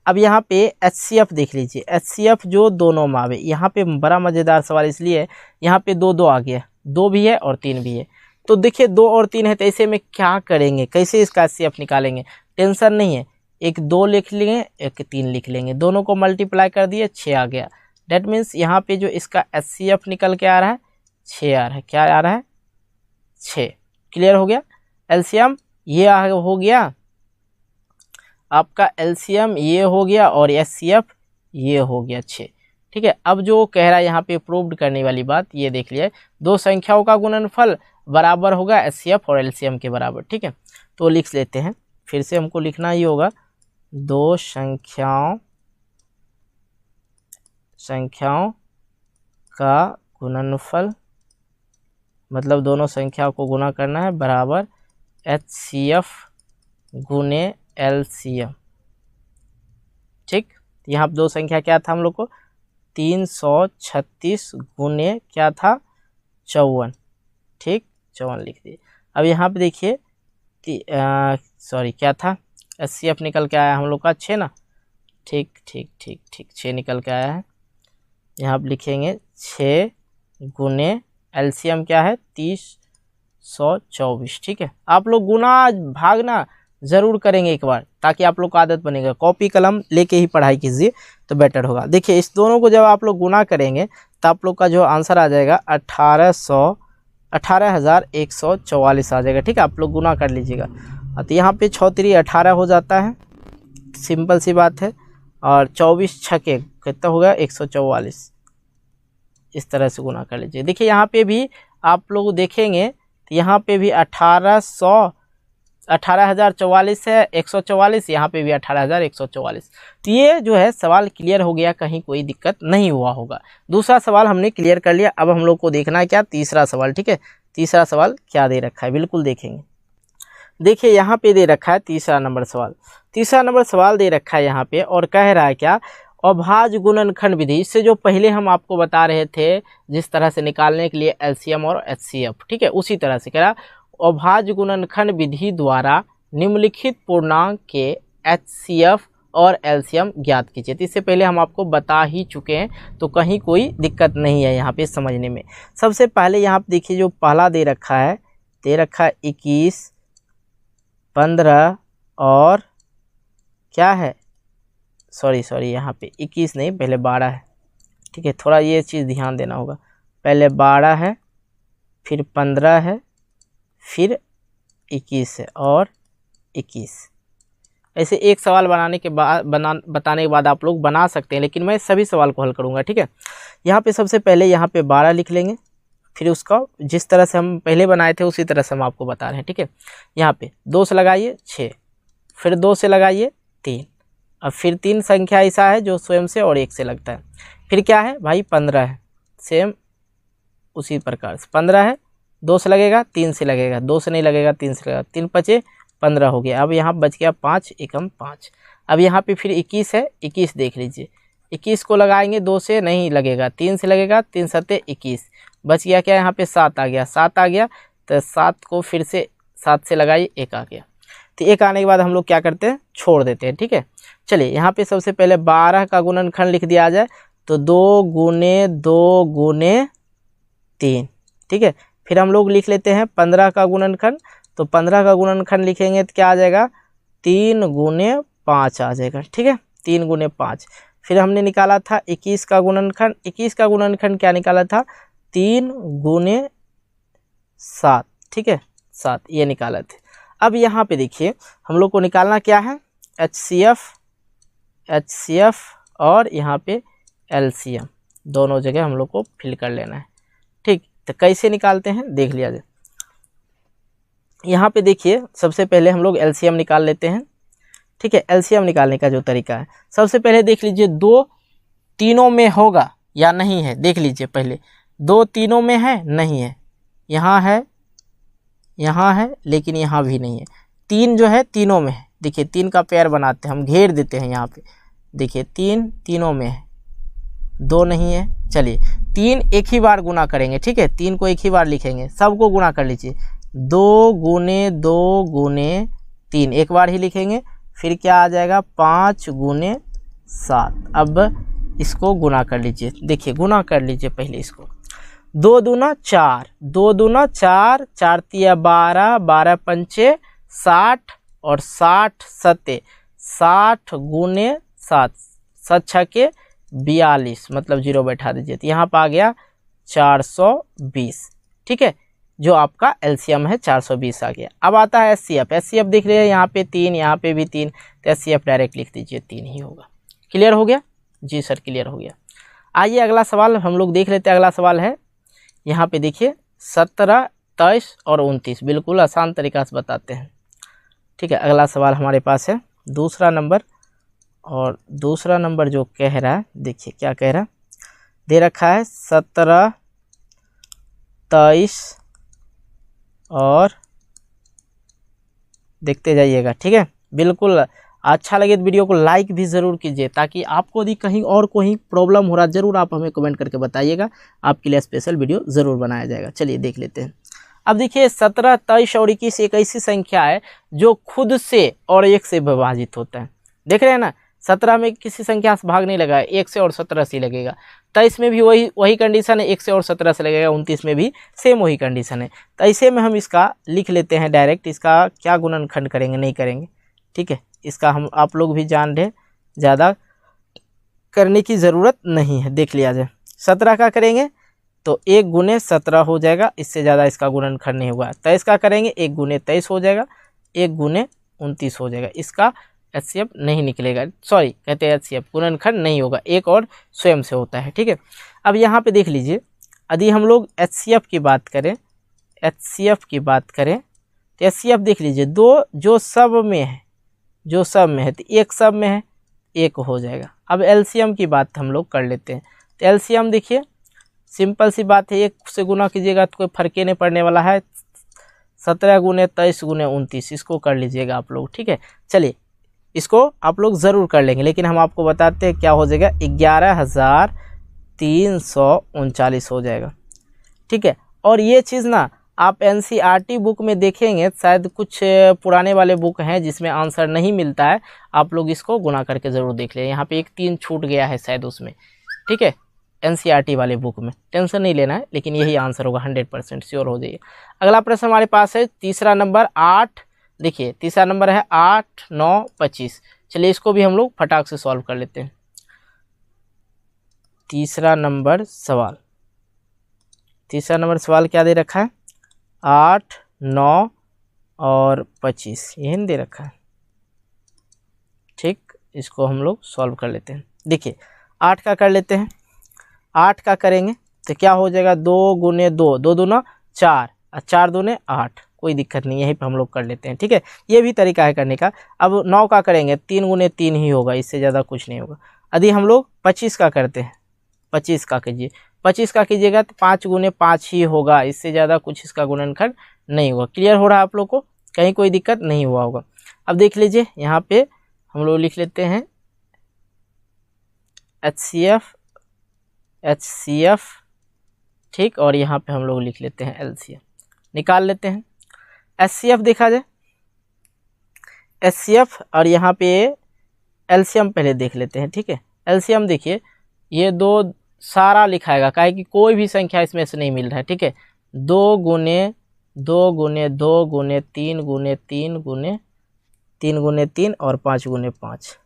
अब यहाँ पे HCF देख लीजिए, HCF जो दोनों में आवे, यहाँ पे बड़ा मज़ेदार सवाल इसलिए, यहाँ पे 2 2 आ गया, 2 भी है और 3 भी है। तो देखिए 2 और 3 है, तो ऐसे में क्या करेंगे, कैसे इसका HCF निकालेंगे, टेंशन नहीं है, एक 2 लिख लेंगे, एक 3 लिख लेंगे, दोनों को मल्टीप्लाई कर दिए 6 आ गया। डेट मीन्स यहाँ पे जो इसका HCF निकल के आ रहा है 6 आ रहा है, क्या आ रहा है 6। क्लियर हो गया, LCM ये हो गया आपका, LCM ये हो गया और HCF ये हो गया 6। ठीक है, अब जो कह रहा है यहाँ पे प्रूव्ड करने वाली बात, ये देख लिया, 2 संख्याओं का गुणनफल बराबर होगा HCF और LCM के बराबर। ठीक है, तो लिख लेते हैं, फिर से हमको लिखना ही होगा, 2 संख्याओं संख्याओं का गुणनफल, मतलब दोनों संख्याओं को गुणा करना है, बराबर HCF गुने LCM। ठीक, यहाँ पे दो संख्या क्या था हम लोग को, 336 गुने क्या था 54। ठीक, 54 लिख दिए। अब यहाँ पे देखिए सॉरी क्या था, HCF निकल के आया हम लोग का 6 ना। ठीक ठीक ठीक ठीक 6 निकल के आया है। यहाँ पे लिखेंगे 6 गुने LCM क्या है 3024। ठीक है, आप लोग गुना भागना ज़रूर करेंगे एक बार, ताकि आप लोग को आदत बनेगा। कॉपी कलम लेके ही पढ़ाई कीजिए तो बेटर होगा। देखिए इस दोनों को जब आप लोग गुना करेंगे तो आप लोग का जो आंसर आ जाएगा 18,144 आ जाएगा। ठीक है, आप लोग गुना कर लीजिएगा। तो यहाँ पे 6 3 18 हो जाता है, सिंपल सी बात है। और 24 छके कितना होगा 144, इस तरह से गुना कर लीजिए। देखिए यहाँ पे भी आप लोग देखेंगे तो यहाँ पे भी 18,044 है, 144, यहाँ पे भी 18,144। तो ये जो है सवाल क्लियर हो गया, कहीं कोई दिक्कत नहीं हुआ होगा। दूसरा सवाल हमने क्लियर कर लिया। अब हम लोग को देखना है क्या, तीसरा सवाल। ठीक है, तीसरा सवाल क्या दे रखा है बिल्कुल देखेंगे। देखिए यहाँ पे दे रखा है तीसरा नंबर सवाल। तीसरा नंबर सवाल दे रखा है यहाँ पे, और कह रहा है क्या, अभाज्य गुणनखंड विधि। इससे जो पहले हम आपको बता रहे थे जिस तरह से निकालने के लिए LCM और HCF, ठीक है, उसी तरह से कह रहा अभाज्य गुणनखंड विधि द्वारा निम्नलिखित पूर्णांक के HCF और LCM ज्ञात कीजिए। तो इससे पहले हम आपको बता ही चुके हैं, तो कहीं कोई दिक्कत नहीं है यहाँ पे समझने में। सबसे पहले यहाँ पे देखिए जो पहला दे रखा है 21, 15 और क्या है, सॉरी यहाँ पे 21 नहीं, पहले 12 है। ठीक है, थोड़ा ये चीज़ ध्यान देना होगा। पहले 12 है, फिर 15 है, फिर 21 है और 21। ऐसे एक सवाल बनाने के बाद बताने के बाद आप लोग बना सकते हैं, लेकिन मैं सभी सवाल को हल करूँगा। ठीक है, यहाँ पे सबसे पहले यहाँ पे 12 लिख लेंगे, फिर उसका जिस तरह से हम पहले बनाए थे उसी तरह से हम आपको बता रहे हैं। ठीक है, यहाँ पे 2 से लगाइए 6, फिर 2 से लगाइए 3, अब फिर 3 संख्या ऐसा है जो स्वयं से और 1 से लगता है। फिर क्या है भाई 15 है, सेम उसी प्रकार से 15 है, 2 से लगेगा 3 से लगेगा, 2 से नहीं लगेगा 3 से लगेगा, 3 5 15 हो गया। अब यहाँ बच गया 5 एकम 5। अब यहाँ पे फिर 21 है, 21 देख लीजिए, 21 को लगाएंगे 2 से नहीं लगेगा, 3 से लगेगा, 3 7 21, बच गया क्या यहाँ पे 7 आ गया, 7 आ गया तो 7 को फिर से 7 से लगाइए 1 आ गया। तो 1 आने के बाद हम लोग क्या करते हैं, छोड़ देते हैं। ठीक है, चलिए यहाँ पे सबसे पहले 12 का गुणनखंड लिख दिया जाए तो 2 गुने 2 गुने 3। ठीक है, फिर हम लोग लिख लेते हैं 15 का गुणनखंड, तो 15 का गुणनखंड लिखेंगे तो क्या आ जाएगा 3 गुने 5 आ जाएगा। ठीक है, 3 गुने 5। फिर हमने निकाला था 21 का गुणनखंड, 21 का गुणनखंड क्या निकाला था 3 गुने 7। ठीक है, 7 ये निकाला थे। अब यहाँ पे देखिए हम लोग को निकालना क्या है, HCF और यहाँ पे LCM, दोनों जगह हम लोग को फिल कर लेना है। ठीक, तो कैसे निकालते हैं देख लिया जाए। यहाँ पे देखिए सबसे पहले हम लोग LCM निकाल लेते हैं। ठीक है, LCM निकालने का जो तरीका है, सबसे पहले देख लीजिए 2 तीनों में होगा या नहीं है, देख लीजिए पहले 2 तीनों में है नहीं है, यहाँ है, यहाँ है, लेकिन यहाँ भी नहीं है। 3 जो है तीनों में है, देखिए 3 का पेयर बनाते हैं, हम घेर देते हैं यहाँ पे, देखिए 3 तीनों में है, 2 नहीं है। चलिए 3 एक ही बार गुना करेंगे। ठीक है, 3 को एक ही बार लिखेंगे, सबको गुना कर लीजिए, 2 गुने 2 गुने 3 एक बार ही लिखेंगे, फिर क्या आ जाएगा 5 गुने 7। अब इसको गुना कर लीजिए, देखिए गुना कर लीजिए पहले इसको, 2 दूना 4, 2 दूना 4, 4 तिया 12, 12 पंचे 60 और 60 सत्ते 60 गुने 7, 7 छके 42, मतलब 0 बैठा दीजिए, तो यहाँ पर आ गया 420। ठीक है, जो आपका LCM है 420 आ गया। अब आता है HCF देख रहे हैं यहाँ पे 3, यहाँ पे भी 3, तो HCF डायरेक्ट लिख दीजिए 3 ही होगा। क्लियर हो गया जी सर, क्लियर हो गया। आइए अगला सवाल हम लोग देख लेते हैं। अगला सवाल है यहाँ पे देखिए 17, 23 और 29, बिल्कुल आसान तरीका से बताते हैं। ठीक है, अगला सवाल हमारे पास है दूसरा नंबर, और दूसरा नंबर जो कह रहा है देखिए क्या कह रहा है, दे रखा है 17, 23 और देखते जाइएगा, ठीक है। बिल्कुल अच्छा लगे तो वीडियो को लाइक भी ज़रूर कीजिए, ताकि आपको यदि कहीं और कोई प्रॉब्लम हो रहा ज़रूर आप हमें कमेंट करके बताइएगा, आपके लिए स्पेशल वीडियो ज़रूर बनाया जाएगा। चलिए देख लेते हैं। अब देखिए 17, 23 और 21 एक ऐसी संख्या है जो खुद से और 1 से विभाजित होता है। देख रहे हैं ना, 17 में किसी संख्या से भाग नहीं लगा है, 1 से और 17 से लगेगा। 23 में भी वही कंडीशन है, 1 से और 17 से लगेगा। 29 में भी सेम वही कंडीशन है। तो ऐसे में हम इसका लिख लेते हैं डायरेक्ट। इसका क्या गुणनखंड करेंगे, नहीं करेंगे, ठीक है। इसका हम आप लोग भी जान रहे, ज़्यादा करने की ज़रूरत नहीं है, देख लिया जाए। 17 का करेंगे तो 1 गुने 17 हो जाएगा, इससे ज़्यादा इसका गुणनखंड नहीं होगा। 23 का करेंगे 1 गुने 23 हो जाएगा, 1 गुने 29 हो जाएगा। इसका HCF नहीं निकलेगा, सॉरी कहते हैं HCF, गुणनखंड नहीं होगा, एक और स्वयं से होता है, ठीक है। अब यहाँ पे देख लीजिए, यदि हम लोग HCF की बात करें, HCF की बात करें तो HCF देख लीजिए, दो जो सब में है, जो सब में है तो एक सब में है, एक हो जाएगा। अब LCM की बात हम लोग कर लेते हैं। तो LCM देखिए सिंपल सी बात है, 1 से गुना कीजिएगा तो कोई फर्क ही नहीं पड़ने वाला है। 17 गुने 23 गुने 29, इसको कर लीजिएगा आप लोग, ठीक है। चलिए इसको आप लोग ज़रूर कर लेंगे, लेकिन हम आपको बताते हैं क्या हो जाएगा, 11,339 हो जाएगा, ठीक है। और ये चीज़ ना आप NCERT बुक में देखेंगे, शायद कुछ पुराने वाले बुक हैं जिसमें आंसर नहीं मिलता है, आप लोग इसको गुना करके ज़रूर देख लें। यहाँ पे एक 3 छूट गया है शायद उसमें, ठीक है। NCERT वाले बुक में टेंशन नहीं लेना है, लेकिन यही आंसर होगा, 100% श्योर हो जाइए। अगला प्रश्न हमारे पास है तीसरा नंबर 8। देखिए तीसरा नंबर है 8, 9, 25। चलिए इसको भी हम लोग फटाक से सॉल्व कर लेते हैं। तीसरा नंबर सवाल क्या दे रखा है, 8, 9 और 25 यही दे रखा है, ठीक। इसको हम लोग सॉल्व कर लेते हैं। देखिए 8 का कर लेते हैं। 8 का करेंगे तो क्या हो जाएगा, 2 गुने 2, 2 दूना 4 और 4 दूने 8, कोई दिक्कत नहीं, यहीं पे हम लोग कर लेते हैं, ठीक है। ये भी तरीका है करने का। अब 9 का करेंगे, 3 गुने 3 ही होगा, इससे ज़्यादा कुछ नहीं होगा। यदि हम लोग 25 का करते हैं, 25 का कीजिए, 25 का कीजिएगा तो 5 गुने 5 ही होगा, इससे ज़्यादा कुछ इसका गुणनखंड नहीं होगा। क्लियर हो रहा है आप लोग को, कहीं कोई दिक्कत नहीं हुआ होगा। अब देख लीजिए यहाँ पे हम लोग लिख लेते हैं HCF, ठीक। और यहाँ पे हम लोग लिख लेते हैं LCM, निकाल लेते हैं। HCF देखा जाए, HCF और यहाँ पे LCM पहले देख लेते हैं, ठीक है। LCM देखिए, ये 2 सारा लिखाएगा, काहे कि कोई भी संख्या इसमें से नहीं मिल रहा है, ठीक है। 2 गुने 2 गुने 2 गुने 3 गुने 3 गुने 3 गुने 3 और 5 गुने 5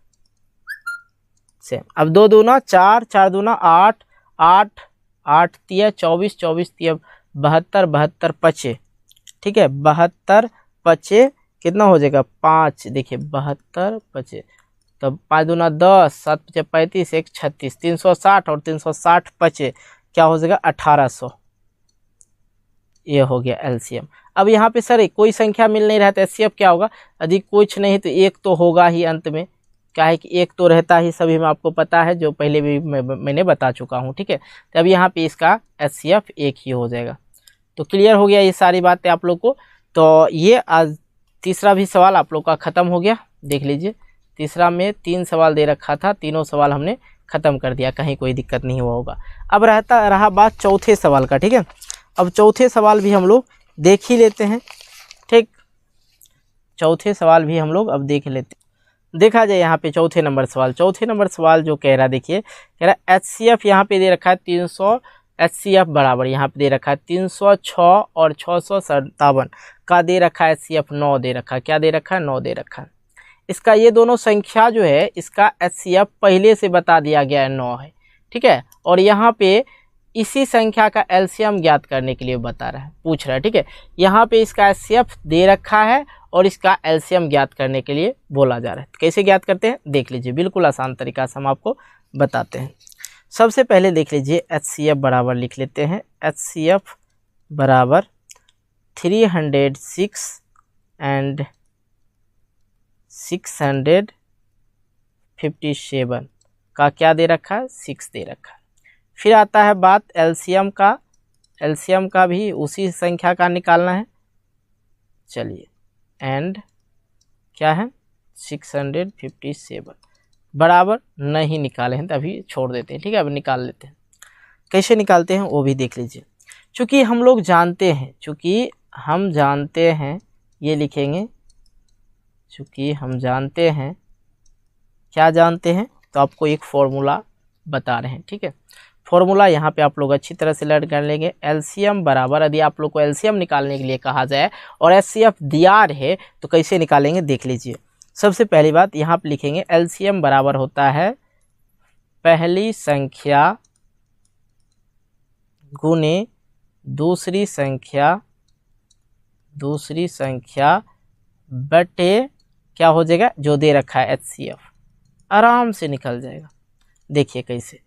सेम। अब 2 दूना 4, 4 दूना 8, 8 8 तिया 24, 24 तिया 72, 72 पचे, ठीक है। 72 पचे कितना हो जाएगा, 5। देखिए 72 पचे, तब 5 दूना 10, 7 पचे 35, 1 36, 360 और 360 पचे क्या हो जाएगा, 1800। ये हो गया LCM। अब यहाँ पे सर कोई संख्या मिल नहीं रहा तो HCF क्या होगा, यदि कुछ नहीं तो एक तो होगा ही अंत में, क्या है कि एक तो रहता ही सभी में, आपको पता है, जो पहले भी मैंने बता चुका हूँ, ठीक है। तो अब यहाँ पे इसका HCF 1 ही हो जाएगा। तो क्लियर हो गया ये सारी बातें आप लोग को। तो ये आज तीसरा भी सवाल आप लोग का ख़त्म हो गया। देख लीजिए तीसरा में 3 सवाल दे रखा था, तीनों सवाल हमने ख़त्म कर दिया, कहीं कोई दिक्कत नहीं हुआ होगा। अब रहा बात चौथे सवाल का, ठीक है। अब चौथे सवाल भी हम लोग देख ही लेते हैं, ठीक। चौथे सवाल भी हम लोग अब देख लेते हैं। देखा जाए यहाँ पे चौथे नंबर सवाल जो कह रहा है, देखिए कह रहा है HCF यहाँ पे दे रखा है 300, HCF बराबर यहाँ पे दे रखा है 306 और 657 का दे रखा है HCF 9 दे रखा है, क्या दे रखा है, 9 दे रखा है। इसका ये दोनों संख्या जो है इसका HCF पहले से बता दिया गया है 9 है, ठीक है। और यहाँ पे इसी संख्या का LCM ज्ञात करने के लिए बता रहा है, पूछ रहा है, ठीक है। यहाँ पे इसका HCF दे रखा है और इसका LCM ज्ञात करने के लिए बोला जा रहा है। तो कैसे ज्ञात करते हैं देख लीजिए, बिल्कुल आसान तरीका से हम आपको बताते हैं। सबसे पहले देख लीजिए HCF बराबर लिख लेते हैं, HCF बराबर 306 एंड 657 का क्या दे रखा है, 6 दे रखा है, फिर आता है बात एलसीएम का। एलसीएम का भी उसी संख्या का निकालना है। चलिए, एंड क्या है 657 बराबर नहीं निकाले हैं तो अभी छोड़ देते हैं, ठीक है। अब निकाल लेते हैं, कैसे निकालते हैं वो भी देख लीजिए। चूँकि हम लोग जानते हैं, चूँकि हम जानते हैं, ये लिखेंगे चूँकि हम जानते हैं, क्या जानते हैं, तो आपको एक फॉर्मूला बता रहे हैं, ठीक है। फॉर्मूला यहाँ पे आप लोग अच्छी तरह से लर्न कर लेंगे। एलसीएम बराबर, यदि आप लोग को एलसीएम निकालने के लिए कहा जाए और एचसीएफ दिया है तो कैसे निकालेंगे देख लीजिए। सबसे पहली बात यहाँ पे लिखेंगे एलसीएम बराबर होता है पहली संख्या गुने दूसरी संख्या बटे क्या हो जाएगा जो दे रखा है एचसीएफ, आराम से निकल जाएगा। देखिए कैसे,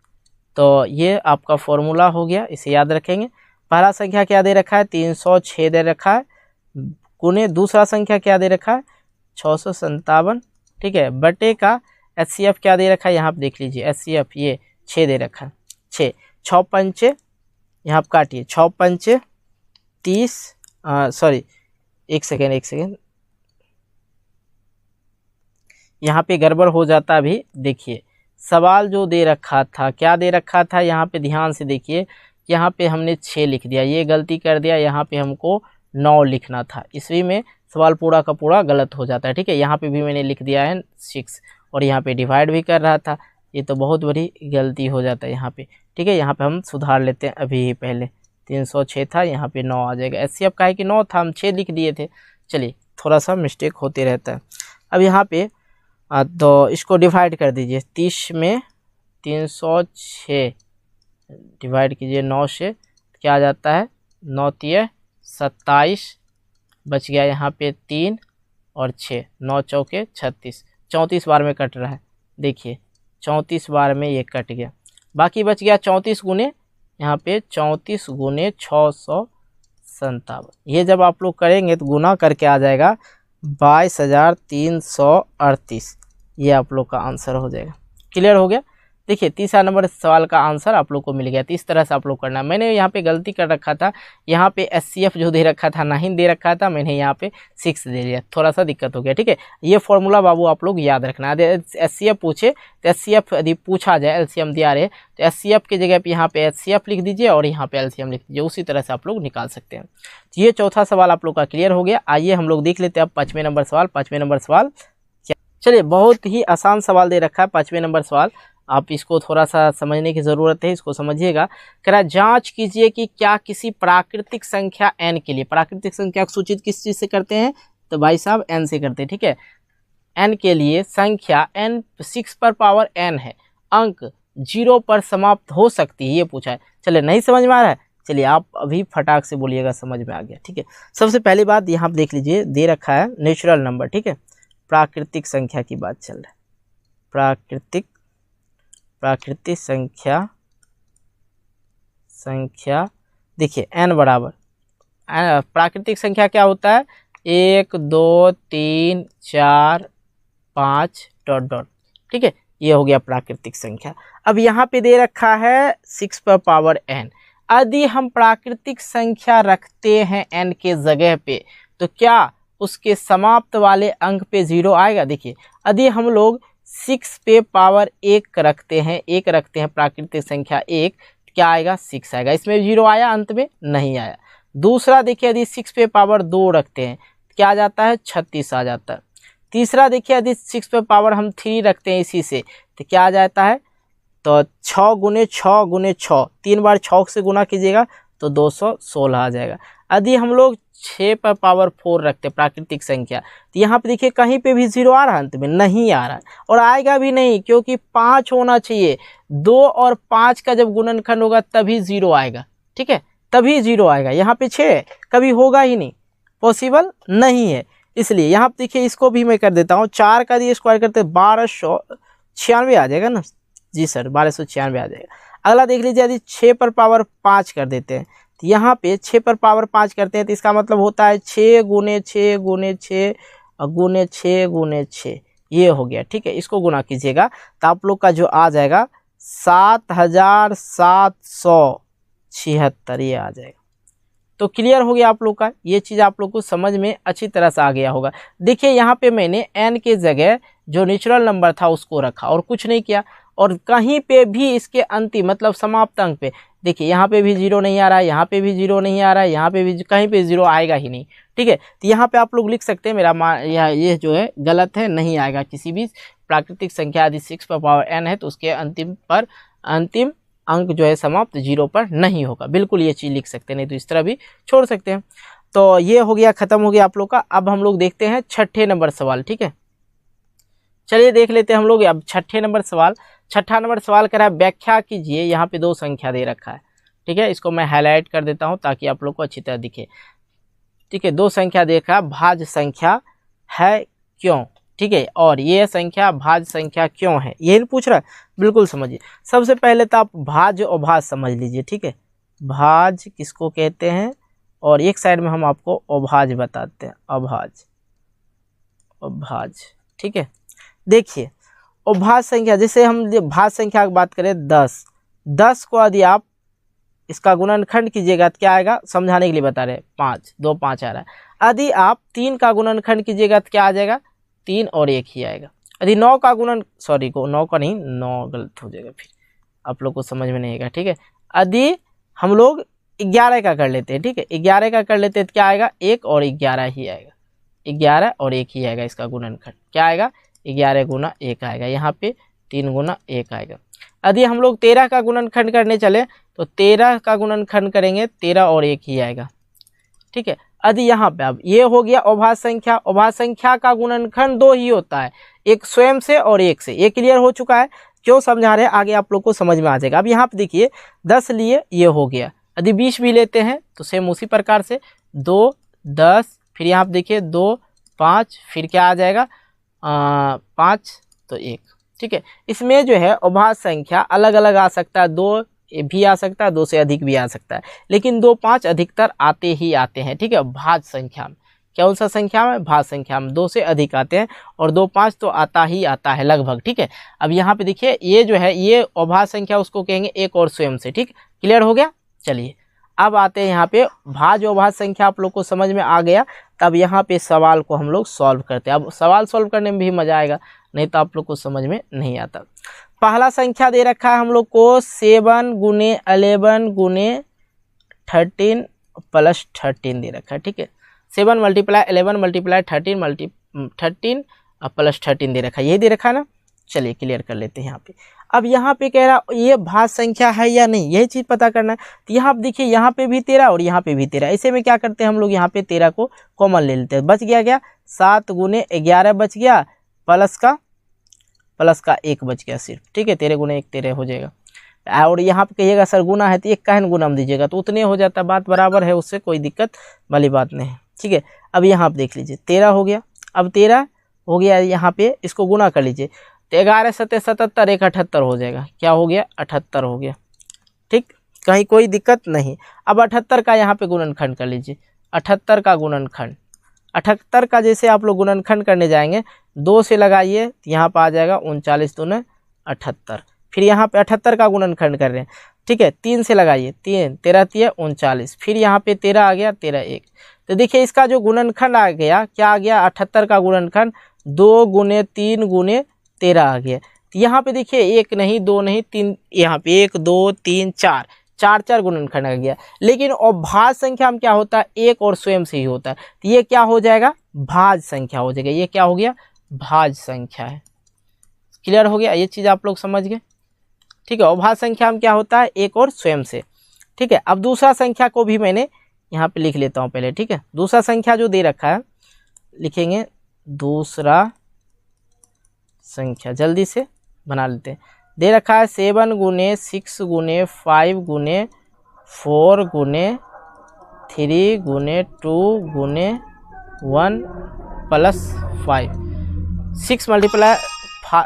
तो ये आपका फॉर्मूला हो गया, इसे याद रखेंगे। पहला संख्या क्या दे रखा है 306 दे रखा है, गुने दूसरा संख्या क्या दे रखा है 657, ठीक है, बटे का एचसीएफ क्या दे रखा है यहाँ पे देख लीजिए। एचसीएफ ये 6 दे रखा है, 6 पंचे यहाँ पे काटिए, 6 पंचे 30, सॉरी एक सेकेंड यहाँ पे गड़बड़ हो जाता। अभी देखिए सवाल जो दे रखा था, क्या दे रखा था यहाँ पे ध्यान से देखिए, यहाँ पे हमने 6 लिख दिया, ये गलती कर दिया, यहाँ पे हमको 9 लिखना था, इसलिए में सवाल पूरा का पूरा गलत हो जाता है, ठीक है। यहाँ पे भी मैंने लिख दिया है 6 और यहाँ पे डिवाइड भी कर रहा था, ये तो बहुत बड़ी गलती हो जाता है यहाँ पे, ठीक है। यहाँ पे हम सुधार लेते हैं, अभी ही पहले 306 था, यहाँ पे 9 आ जाएगा। एचसीएफ का है कि 9 था, हम 6 लिख दिए थे। चलिए, थोड़ा सा मिस्टेक होते रहता है। अब यहाँ पे तो इसको डिवाइड कर दीजिए, 30 में 306 डिवाइड कीजिए 9 से, क्या आ जाता है 9 तिया 27, बच गया यहाँ पे 3 और 6, 9 चौके 36, 34 बार में कट रहा है, देखिए 34 बार में ये कट गया। बाकी बच गया 34 गुने, यहाँ पे 34 गुने 657, ये जब आप लोग करेंगे तो गुना करके आ जाएगा 22,338, ये आप लोग का आंसर हो जाएगा। क्लियर हो गया। देखिए तीसरा नंबर सवाल का आंसर आप लोग को मिल गया। तो इस तरह से आप लोग करना। मैंने यहाँ पे गलती कर रखा था, यहाँ पे एचसीएफ जो दे रखा था 9 दे रखा था, मैंने यहाँ पे 6 दे दिया, थोड़ा सा दिक्कत हो गया, ठीक है। ये फॉर्मूला बाबू आप लोग याद रखना। यदि एचसीएफ पूछे तो एचसीएफ यदि पूछा जाए, एलसीएम दिया रहे तो एचसीएफ की जगह पे यहाँ पे एचसीएफ लिख दीजिए और यहाँ पे एलसीएम लिख दीजिए, उसी तरह से आप लोग निकाल सकते हैं। तो ये चौथा सवाल आप लोग का क्लियर हो गया। आइए हम लोग देख लेते हैं अब 5वें नंबर सवाल। 5वें नंबर सवाल चलिए, बहुत ही आसान सवाल दे रखा है 5वें नंबर सवाल, आप इसको थोड़ा सा समझने की ज़रूरत है, इसको समझिएगा। कह रहा जांच कीजिए कि क्या किसी प्राकृतिक संख्या n के लिए, प्राकृतिक संख्या को सूचित किस चीज़ से करते हैं तो भाई साहब n से करते हैं, ठीक है। n के लिए संख्या n 6 पर पावर n है, अंक 0 पर समाप्त हो सकती है, ये पूछा है। चलिए नहीं समझ में आ रहा है, चलिए आप अभी फटाक से बोलिएगा समझ में आ गया, ठीक है। सबसे पहली बात यहाँ देख लीजिए, दे रखा है नेचुरल नंबर, ठीक है, प्राकृतिक संख्या की बात चल रहा है। प्राकृतिक संख्या देखिए n बराबर, प्राकृतिक संख्या क्या होता है 1 2 3 4 5 डॉट डॉट, ठीक है, ये हो गया प्राकृतिक संख्या। अब यहाँ पे दे रखा है 6 पर पावर n, यदि हम प्राकृतिक संख्या रखते हैं n के जगह पे तो क्या उसके समाप्त वाले अंक पे 0 आएगा। देखिए यदि हम लोग 6 पे पावर 1 रखते हैं, प्राकृतिक संख्या 1, क्या आएगा 6 आएगा, इसमें 0 आया, अंत में नहीं आया। दूसरा देखिए यदि 6 पे पावर 2 रखते हैं क्या आ जाता है 36 आ जाता है। तीसरा देखिए यदि 6 पे पावर हम 3 रखते हैं इसी से तो क्या आ जाता है, तो 6 गुने 6 गुने 6, 3 बार 6 से गुना कीजिएगा तो 216 आ जाएगा। यदि हम लोग 6 पर पावर 4 रखते प्राकृतिक संख्या तो यहाँ पे देखिए कहीं पे भी 0 आ रहा है, अंत में नहीं आ रहा है और आएगा भी नहीं, क्योंकि 5 होना चाहिए। 2 और 5 का जब गुणनखंड होगा तभी 0 आएगा, ठीक है, तभी 0 आएगा। यहाँ पे 6 कभी होगा ही नहीं, पॉसिबल नहीं है। इसलिए यहाँ पे देखिए इसको भी मैं कर देता हूँ, 4 का यदि स्क्वायर करते 1296 आ जाएगा ना, जी सर 1296 आ जाएगा। अगला देख लीजिए यदि 6 पर पावर 5 कर देते हैं तो यहाँ पे 6 पर पावर 5 करते हैं तो इसका मतलब होता है 6 गुने 6 गुने 6 गुने 6 गुने 6, ये हो गया, ठीक है। इसको गुना कीजिएगा तो आप लोग का जो आ जाएगा 7,776 ये आ जाएगा। तो क्लियर हो गया आप लोग का, ये चीज़ आप लोग को समझ में अच्छी तरह से आ गया होगा। देखिए यहाँ पे मैंने n के जगह जो नेचुरल नंबर था उसको रखा और कुछ नहीं किया, और कहीं पे भी इसके अंतिम मतलब समाप्त अंक पे देखिए यहाँ पे भी 0 नहीं आ रहा है, यहाँ पे भी 0 नहीं आ रहा है, यहाँ पे भी कहीं पे 0 आएगा ही नहीं। ठीक है, तो यहाँ पे आप लोग लिख सकते हैं मेरा ये जो है गलत है, नहीं आएगा किसी भी प्राकृतिक संख्या यदि 6 पर पावर n है तो उसके अंतिम अंक जो है समाप्त 0 पर नहीं होगा। बिल्कुल ये चीज़ लिख सकते हैं, नहीं तो इस तरह भी छोड़ सकते हैं। तो ये हो गया, खत्म हो गया आप लोग का। अब हम लोग देखते हैं छठे नंबर सवाल। ठीक है, चलिए देख लेते हैं हम लोग अब छठे नंबर सवाल। छठा नंबर सवाल कह रहा है व्याख्या कीजिए, यहाँ पे 2 संख्या दे रखा है। ठीक है, इसको मैं हाईलाइट कर देता हूँ ताकि आप लोग को अच्छी तरह दिखे। ठीक है, 2 संख्या देखा, भाज्य संख्या है क्यों। ठीक है, और ये संख्या भाज्य संख्या क्यों है, ये पूछ रहा है। बिल्कुल समझिए, सबसे पहले तो आप भाज्य और भाज्य समझ लीजिए। ठीक है, भाज्य किसको कहते हैं, और एक साइड में हम आपको अभाज्य बताते हैं, अभाज्य। ठीक है, देखिए अभाज्य संख्या, जैसे हम भाज्य संख्या की बात करें 10 को यदि आप इसका गुणनखंड कीजिएगा तो क्या आएगा, समझाने के लिए बता रहे हैं, 5 2 5 आ रहा है। यदि आप 3 का गुणनखंड कीजिएगा तो क्या आ जाएगा, 3 और 1 ही आएगा। यदि 9 का 9 का नहीं, 9 गलत हो जाएगा, फिर आप लोग को समझ में नहीं आएगा। ठीक है, यदि हम लोग 11 का कर लेते हैं, ठीक है 11 का कर लेते हैं तो क्या आएगा, 1 और 11 ही आएगा, 11 और 1 ही आएगा इसका गुणनखंड। क्या आएगा, 11 गुना 1 आएगा, यहाँ पे 3 गुना 1 आएगा। यदि हम लोग 13 का गुणनखंड करने चले तो 13 का गुणनखंड करेंगे 13 और 1 ही आएगा। ठीक है, यदि यहाँ पे अब ये हो गया अभाज्य संख्या। अभाज्य संख्या का गुणनखंड 2 ही होता है, एक स्वयं से और 1 से। ये क्लियर हो चुका है, क्यों समझा रहे हैं आगे आप लोग को समझ में आ जाएगा। अब यहाँ पे देखिए 10 लिए, ये हो गया। यदि 20 भी लेते हैं तो सेम उसी प्रकार से 2 10, फिर यहाँ पे देखिए 2 5, फिर क्या आ जाएगा 5 तो 1। ठीक है, इसमें जो है अभाज्य संख्या अलग अलग आ सकता है, 2 भी आ सकता है, 2 से अधिक भी आ सकता है, लेकिन 2 5 अधिकतर आते ही आते हैं। ठीक है, भाज्य संख्या में, कौन सा संख्या में, भाज्य संख्या में 2 से अधिक आते हैं, और 2 5 तो आता ही आता है लगभग। ठीक है, अब यहाँ पे देखिए ये जो है ये अभाज्य संख्या उसको कहेंगे 1 और स्वयं से। ठीक, क्लियर हो गया। चलिए अब आते हैं यहाँ पे भाज्य और भाज्य संख्या आप लोग को समझ में आ गया, तब यहाँ पे सवाल को हम लोग सॉल्व करते हैं। अब सवाल सॉल्व करने में भी मजा आएगा, नहीं तो आप लोग को समझ में नहीं आता। पहला संख्या दे रखा है हम लोग को 7 गुने 11 गुने 13 प्लस 13 दे रखा है। ठीक है, 7 मल्टीप्लाई 11 मल्टीप्लाई 13 प्लस 13 दे रखा है, यही दे रखा है ना। चलिए क्लियर कर लेते हैं यहाँ पे। अब यहाँ पे कह रहा ये भाज्य संख्या है या नहीं, यही चीज़ पता करना है। तो यहाँ पे देखिए यहाँ पे भी 13 और यहाँ पे भी 13, ऐसे में क्या करते हैं हम लोग, यहाँ पे 13 को कॉमन ले लेते हैं, बच गया क्या 7 गुने 11 बच गया, प्लस का 1 बच गया सिर्फ। ठीक है, 13 गुने 1 13 हो जाएगा। और यहाँ पे कहिएगा सर गुना है तो 1 का है गुना में दीजिएगा तो उतने हो जाता है, बात बराबर है, उससे कोई दिक्कत वाली बात नहीं है। ठीक है, अब यहाँ पे देख लीजिए 13 हो गया। अब 13 हो गया, यहाँ पे इसको गुना कर लीजिए तो 11 7 77 1 78 हो जाएगा। क्या हो गया, 78 हो गया। ठीक, कहीं कोई दिक्कत नहीं। अब 78 का यहाँ पे गुणनखंड कर लीजिए, 78 का गुणनखंड, 78 का जैसे आप लोग गुणनखंड करने जाएंगे 2 से लगाइए तो यहाँ पर आ जाएगा 39 दूने 78। फिर यहाँ पे 78 का गुणनखंड कर रहे हैं, ठीक है 3 से लगाइए, 3 13 3 39, फिर यहाँ पे 13 आ गया 13 1। तो देखिए इसका जो गुणनखंड आ गया, क्या आ गया 78 का गुणनखंड 2 गुने 3 गुने 13 आ गया। तो यहाँ पे देखिए 1 नहीं 2 नहीं 3, यहाँ पे 1 2 3 4 गुणनखंड आ गया। लेकिन अभाज्य संख्या में क्या होता है, 1 और स्वयं से ही होता है, तो ये क्या हो जाएगा, भाज्य संख्या हो जाएगा। ये क्या हो गया, भाज्य संख्या है। क्लियर हो गया, ये चीज़ आप लोग समझ गए। ठीक है, अभाज्य संख्या में क्या होता है, 1 और स्वयं से। ठीक है, अब दूसरा संख्या को भी मैंने यहाँ पे लिख लेता हूँ पहले। ठीक है, दूसरा संख्या जो दे रखा है लिखेंगे, दूसरा संख्या जल्दी से बना लेते हैं। दे रखा है 7 गुने 6 गुने 5 गुने 4 गुने 3 गुने 2 गुने 1 plus 5। 6 multiply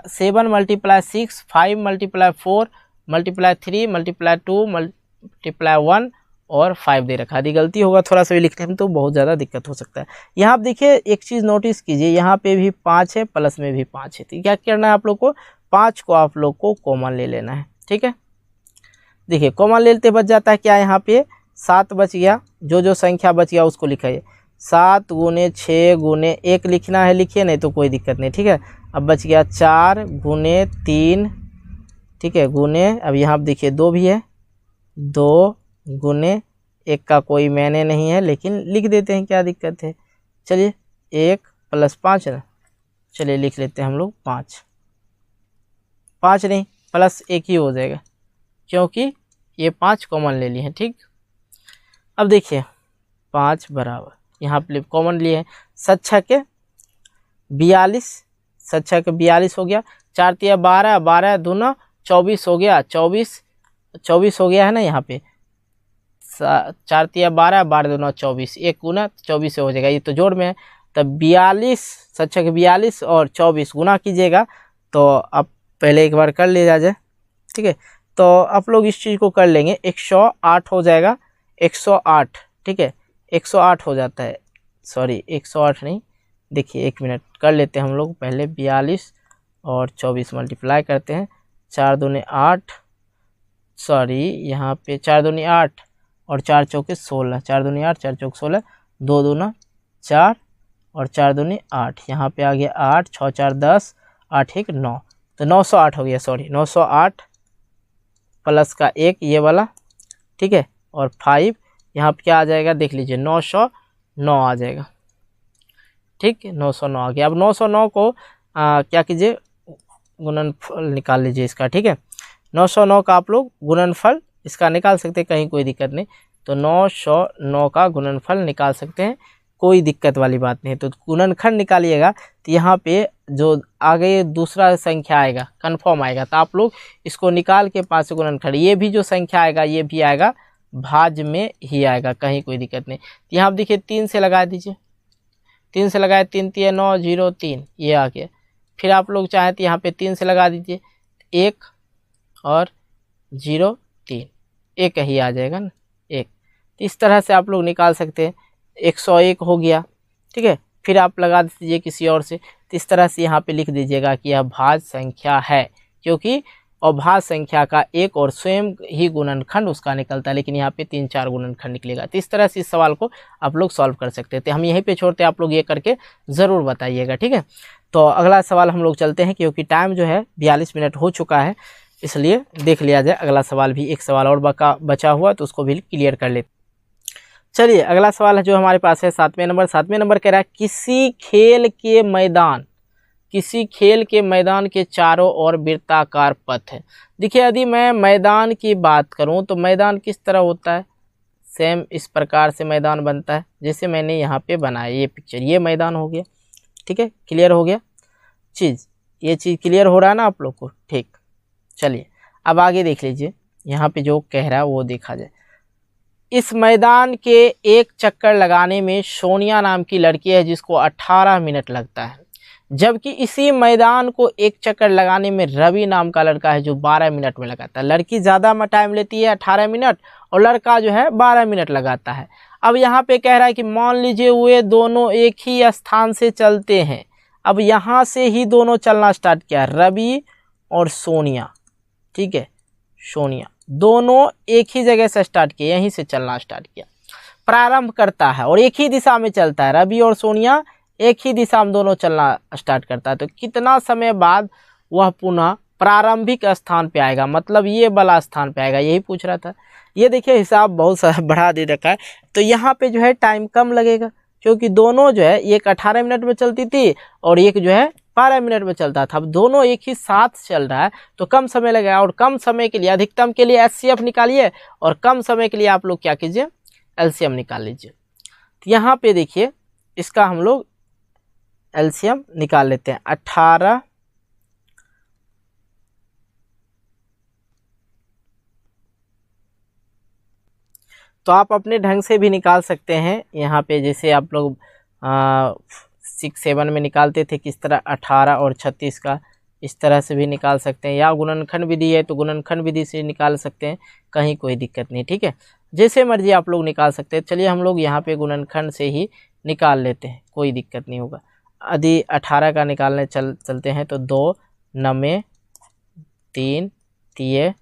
7 multiply 6, 5 multiply 4 multiply 3 multiply 2 multiply 1 और 5 दे रखा है। यदि गलती होगा थोड़ा सा भी लिखने में तो बहुत ज़्यादा दिक्कत हो सकता है। यहाँ आप देखिए एक चीज़ नोटिस कीजिए, यहाँ पे भी 5 है, प्लस में भी 5 है। तो क्या करना है आप लोग को, 5 को आप लोग को कॉमन ले लेना है। ठीक है। देखिए कॉमन ले लेते, बच जाता है क्या यहाँ पे 7 बच गया, जो संख्या बच गया उसको लिखाइए। 7 गुने 6 गुने 1 लिखना है लिखिए, नहीं तो कोई दिक्कत नहीं, ठीक है। अब बच गया 4 गुने 3, ठीक है, गुने, अब यहाँ पर देखिए 2 भी है, 2 गुने 1 का कोई मैंने नहीं है लेकिन लिख देते हैं, क्या दिक्कत है। चलिए 1 + 5 है ना, चलिए लिख लेते हैं हम लोग 5 नहीं +1 ही हो जाएगा क्योंकि ये 5 कॉमन ले लिए हैं, ठीक। अब देखिए 5 बराबर यहाँ पे कॉमन लिए हैं, 7 छके 42, 7 छके 42 हो गया, 4 तिया 12, 12 दूना 24 हो गया, 24 हो गया है ना यहाँ पे, 4 तिया 12, 12 दूना 24, 1 गुना 24 से हो जाएगा, ये तो जोड़ में है। तब 42, 7 छके 42 और 24 गुना कीजिएगा, तो अब पहले एक बार कर लिया जाए, ठीक है। तो आप लोग इस चीज़ को कर लेंगे, 108 हो जाएगा, 108, ठीक है, 108 हो जाता है, सॉरी 108 नहीं, देखिए 1 मिनट कर लेते हैं हम लोग पहले, 42 और 24 मल्टीप्लाई करते हैं, 4 दूनी 8, सॉरी यहाँ पे 4 दूनी 8 और 4 चौके 16, 4 दूनी 8, 4 चौक 16, 2 दूना 4 और 4 दूनी 8, यहाँ पे आ गया 8, 6 4 10, 8 1 9, तो 908 हो गया, सॉरी 908 प्लस का 1 ये वाला, ठीक है, और 5 यहाँ पे क्या आ जाएगा देख लीजिए, 909 आ जाएगा, ठीक, 909 आ गया। अब 909 को क्या कीजिए, गुणनफल निकाल लीजिए इसका, ठीक है। 909 का आप लोग गुणनफल इसका निकाल सकते हैं, कहीं कोई दिक्कत नहीं, तो 909 का गुणनफल निकाल सकते हैं, कोई दिक्कत वाली बात नहीं है। तो गुणनखंड निकालिएगा तो यहाँ पे जो आगे दूसरा संख्या आएगा कन्फर्म आएगा, तो आप लोग इसको निकाल के 5 से गुणनखंड, ये भी जो संख्या आएगा ये भी आएगा भाज्य में ही आएगा, कहीं कोई दिक्कत नहीं। तो यहाँ देखिए 3 से लगा दीजिए, 3 से लगाए, 3 3 9 0 3, ये आ गया। फिर आप लोग चाहें तो यहाँ पे 3 से लगा दीजिए, 1 और 0 3, 1 ही आ जाएगा ना, 1। तो इस तरह से आप लोग निकाल सकते हैं, 101 हो गया, ठीक है। फिर आप लगा दीजिए किसी और से, तो इस तरह से यहाँ पे लिख दीजिएगा कि यह भाज्य संख्या है, क्योंकि अभाज्य संख्या का एक और स्वयं ही गुणनखंड उसका निकलता है, लेकिन यहाँ पे 3 4 गुणनखंड निकलेगा। तो इस तरह से इस सवाल को आप लोग सॉल्व कर सकते थे। हम यहीं पे छोड़ते हैं, आप लोग ये करके ज़रूर बताइएगा, ठीक है। तो अगला सवाल हम लोग चलते हैं, क्योंकि टाइम जो है 42 मिनट हो चुका है, इसलिए देख लिया जाए अगला सवाल भी, एक सवाल और बचा हुआ तो उसको भी क्लियर कर लेते। चलिए अगला सवाल है जो हमारे पास है 7वें नंबर कह रहा है, किसी खेल के मैदान के चारों ओर वृत्ताकार पथ है। देखिए यदि मैं मैदान की बात करूं तो मैदान किस तरह होता है, सेम इस प्रकार से मैदान बनता है जैसे मैंने यहाँ पे बनाया, ये पिक्चर, ये मैदान हो गया, ठीक है, क्लियर हो गया ये चीज़ क्लियर हो रहा है ना आप लोग को, ठीक। चलिए अब आगे देख लीजिए, यहाँ पे जो कह रहा है वो देखा जाए। इस मैदान के एक चक्कर लगाने में सोनिया नाम की लड़की है जिसको 18 मिनट लगता है, जबकि इसी मैदान को एक चक्कर लगाने में रवि नाम का लड़का है जो 12 मिनट में लगाता है। लड़की ज़्यादा टाइम लेती है 18 मिनट और लड़का जो है 12 मिनट लगाता है। अब यहाँ पे कह रहा है कि मान लीजिए वे दोनों एक ही स्थान से चलते हैं। अब यहाँ से ही दोनों चलना स्टार्ट किया, रवि और सोनिया, ठीक है, सोनिया दोनों एक ही जगह से स्टार्ट किए, यहीं से चलना स्टार्ट किया, प्रारंभ करता है और एक ही दिशा में चलता है। रवि और सोनिया एक ही दिशा में दोनों चलना स्टार्ट करता है, तो कितना समय बाद वह पुनः प्रारंभिक स्थान पे आएगा, मतलब ये वाला स्थान पे आएगा, यही पूछ रहा था। ये देखिए हिसाब बहुत सारा बढ़ा दे रखा है, तो यहाँ पे जो है टाइम कम लगेगा, क्योंकि दोनों जो है एक 18 मिनट में चलती थी और एक जो है 12 मिनट में चलता था। अब दोनों एक ही साथ चल रहा है तो कम समय लगेगा, और कम समय के लिए अधिकतम के लिए HCF निकालिए और कम समय के लिए आप लोग क्या कीजिए, LCM निकाल लीजिए। तो यहाँ पे देखिए इसका हम लोग LCM निकाल लेते हैं, 18 तो आप अपने ढंग से भी निकाल सकते हैं। यहाँ पे जैसे आप लोग 6 7 में निकालते थे किस तरह, 18 और 36 का, इस तरह से भी निकाल सकते हैं, या गुणनखंड विधि है तो गुणनखंड विधि से निकाल सकते हैं, कहीं कोई दिक्कत नहीं, ठीक है, जैसे मर्जी आप लोग निकाल सकते हैं। चलिए हम लोग यहाँ पे गुणनखंड से ही निकाल लेते हैं, कोई दिक्कत नहीं होगा। यदि 18 का निकालने चलते हैं तो 2 9 3 3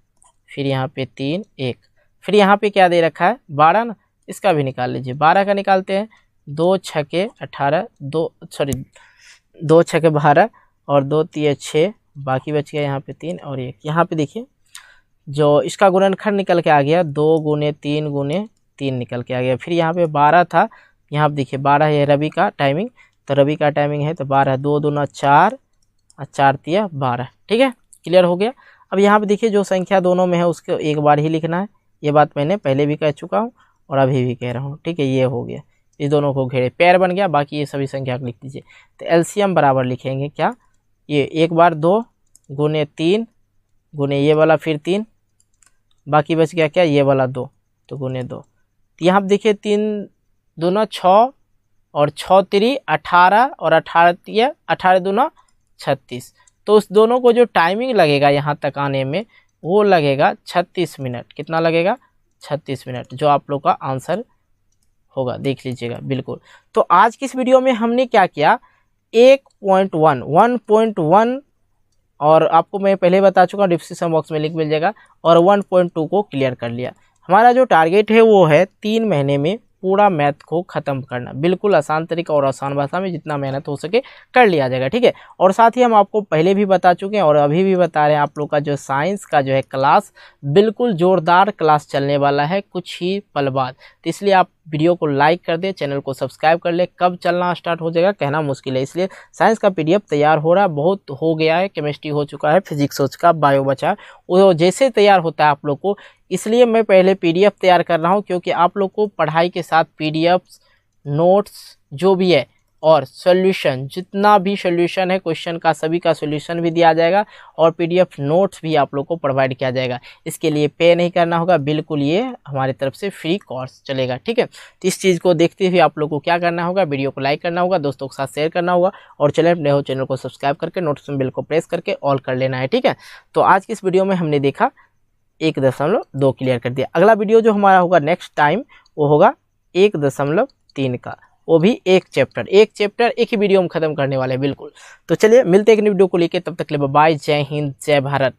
फिर यहाँ पे 3 1, फिर यहाँ पे क्या दे रखा है 12 ना, इसका भी निकाल लीजिए। 12 का निकालते हैं, 2 छके 18, 2 छके 12 और 2 तिये 6, बाकी बच गया यहाँ पे 3 और 1। यहाँ पे देखिए जो इसका गुणनखंड निकल के आ गया 2 गुने 3 गुने 3 निकल के आ गया। फिर यहाँ पे 12 था, यहाँ पे देखिए 12 है रवि का टाइमिंग, तो रवि का टाइमिंग है तो 12, 2 दूना 4 और 4 तिया 12। ठीक है, क्लियर हो गया। अब यहाँ पे देखिए जो संख्या दोनों में है उसको एक बार ही लिखना है, ये बात मैंने पहले भी कह चुका हूँ और अभी भी कह रहा हूँ। ठीक है, ये हो गया, इस दोनों को घेरे पैर बन गया, बाकी ये सभी संख्या को लिख दीजिए। तो एलसीएम बराबर लिखेंगे क्या, ये एक बार 2 गुने 3 गुने ये वाला फिर 3, बाकी बच गया क्या ये वाला 2, तो गुने 2। तो यहाँ पर देखिए 3 दूना 6 और 6 3 18 और 18 दूना 36। तो उस दोनों को जो टाइमिंग लगेगा यहाँ तक आने में वो लगेगा 36 मिनट। कितना लगेगा 36 मिनट, जो आप लोग का आंसर होगा, देख लीजिएगा बिल्कुल। तो आज की इस वीडियो में हमने क्या किया, 1.1 और आपको मैं पहले बता चुका हूँ, डिस्क्रिप्शन बॉक्स में लिंक मिल जाएगा, और 1.2 को क्लियर कर लिया। हमारा जो टारगेट है वो है 3 महीने में पूरा मैथ को ख़त्म करना। बिल्कुल आसान तरीका और आसान भाषा में जितना मेहनत हो सके कर लिया जाएगा। ठीक है, और साथ ही हम आपको पहले भी बता चुके हैं और अभी भी बता रहे हैं, आप लोग का जो साइंस का जो है क्लास बिल्कुल ज़ोरदार क्लास चलने वाला है कुछ ही पल बाद। तो इसलिए आप वीडियो को लाइक कर दे, चैनल को सब्सक्राइब कर ले। कब चलना स्टार्ट हो जाएगा कहना मुश्किल है, इसलिए साइंस का पीडीएफ तैयार हो रहा है, बहुत हो गया है, केमिस्ट्री हो चुका है, फिजिक्स हो चुका है, बायो बचा, वो जैसे तैयार होता है आप लोग को, इसलिए मैं पहले पीडीएफ तैयार कर रहा हूँ, क्योंकि आप लोग को पढ़ाई के साथ पीडीएफ, नोट्स जो भी है और सॉल्यूशन, जितना भी सॉल्यूशन है क्वेश्चन का सभी का सॉल्यूशन भी दिया जाएगा और पीडीएफ नोट्स भी आप लोग को प्रोवाइड किया जाएगा। इसके लिए पे नहीं करना होगा, बिल्कुल ये हमारी तरफ से फ्री कोर्स चलेगा। ठीक है, तो इस चीज़ को देखते हुए आप लोग को क्या करना होगा, वीडियो को लाइक करना होगा, दोस्तों के साथ शेयर करना होगा और चैनल नए हो चैनल को सब्सक्राइब करके नोटिफिकेशन बेल को प्रेस करके ऑल कर लेना है। ठीक है, तो आज की इस वीडियो में हमने देखा 1.2 क्लियर कर दिया। अगला वीडियो जो हमारा होगा नेक्स्ट टाइम वो होगा 1.3 का, वो भी एक चैप्टर एक ही वीडियो में खत्म करने वाले हैं। बिल्कुल, तो चलिए मिलते हैं एक नई वीडियो को लेके, तब तक के लिए बाय, जय हिंद, जय भारत।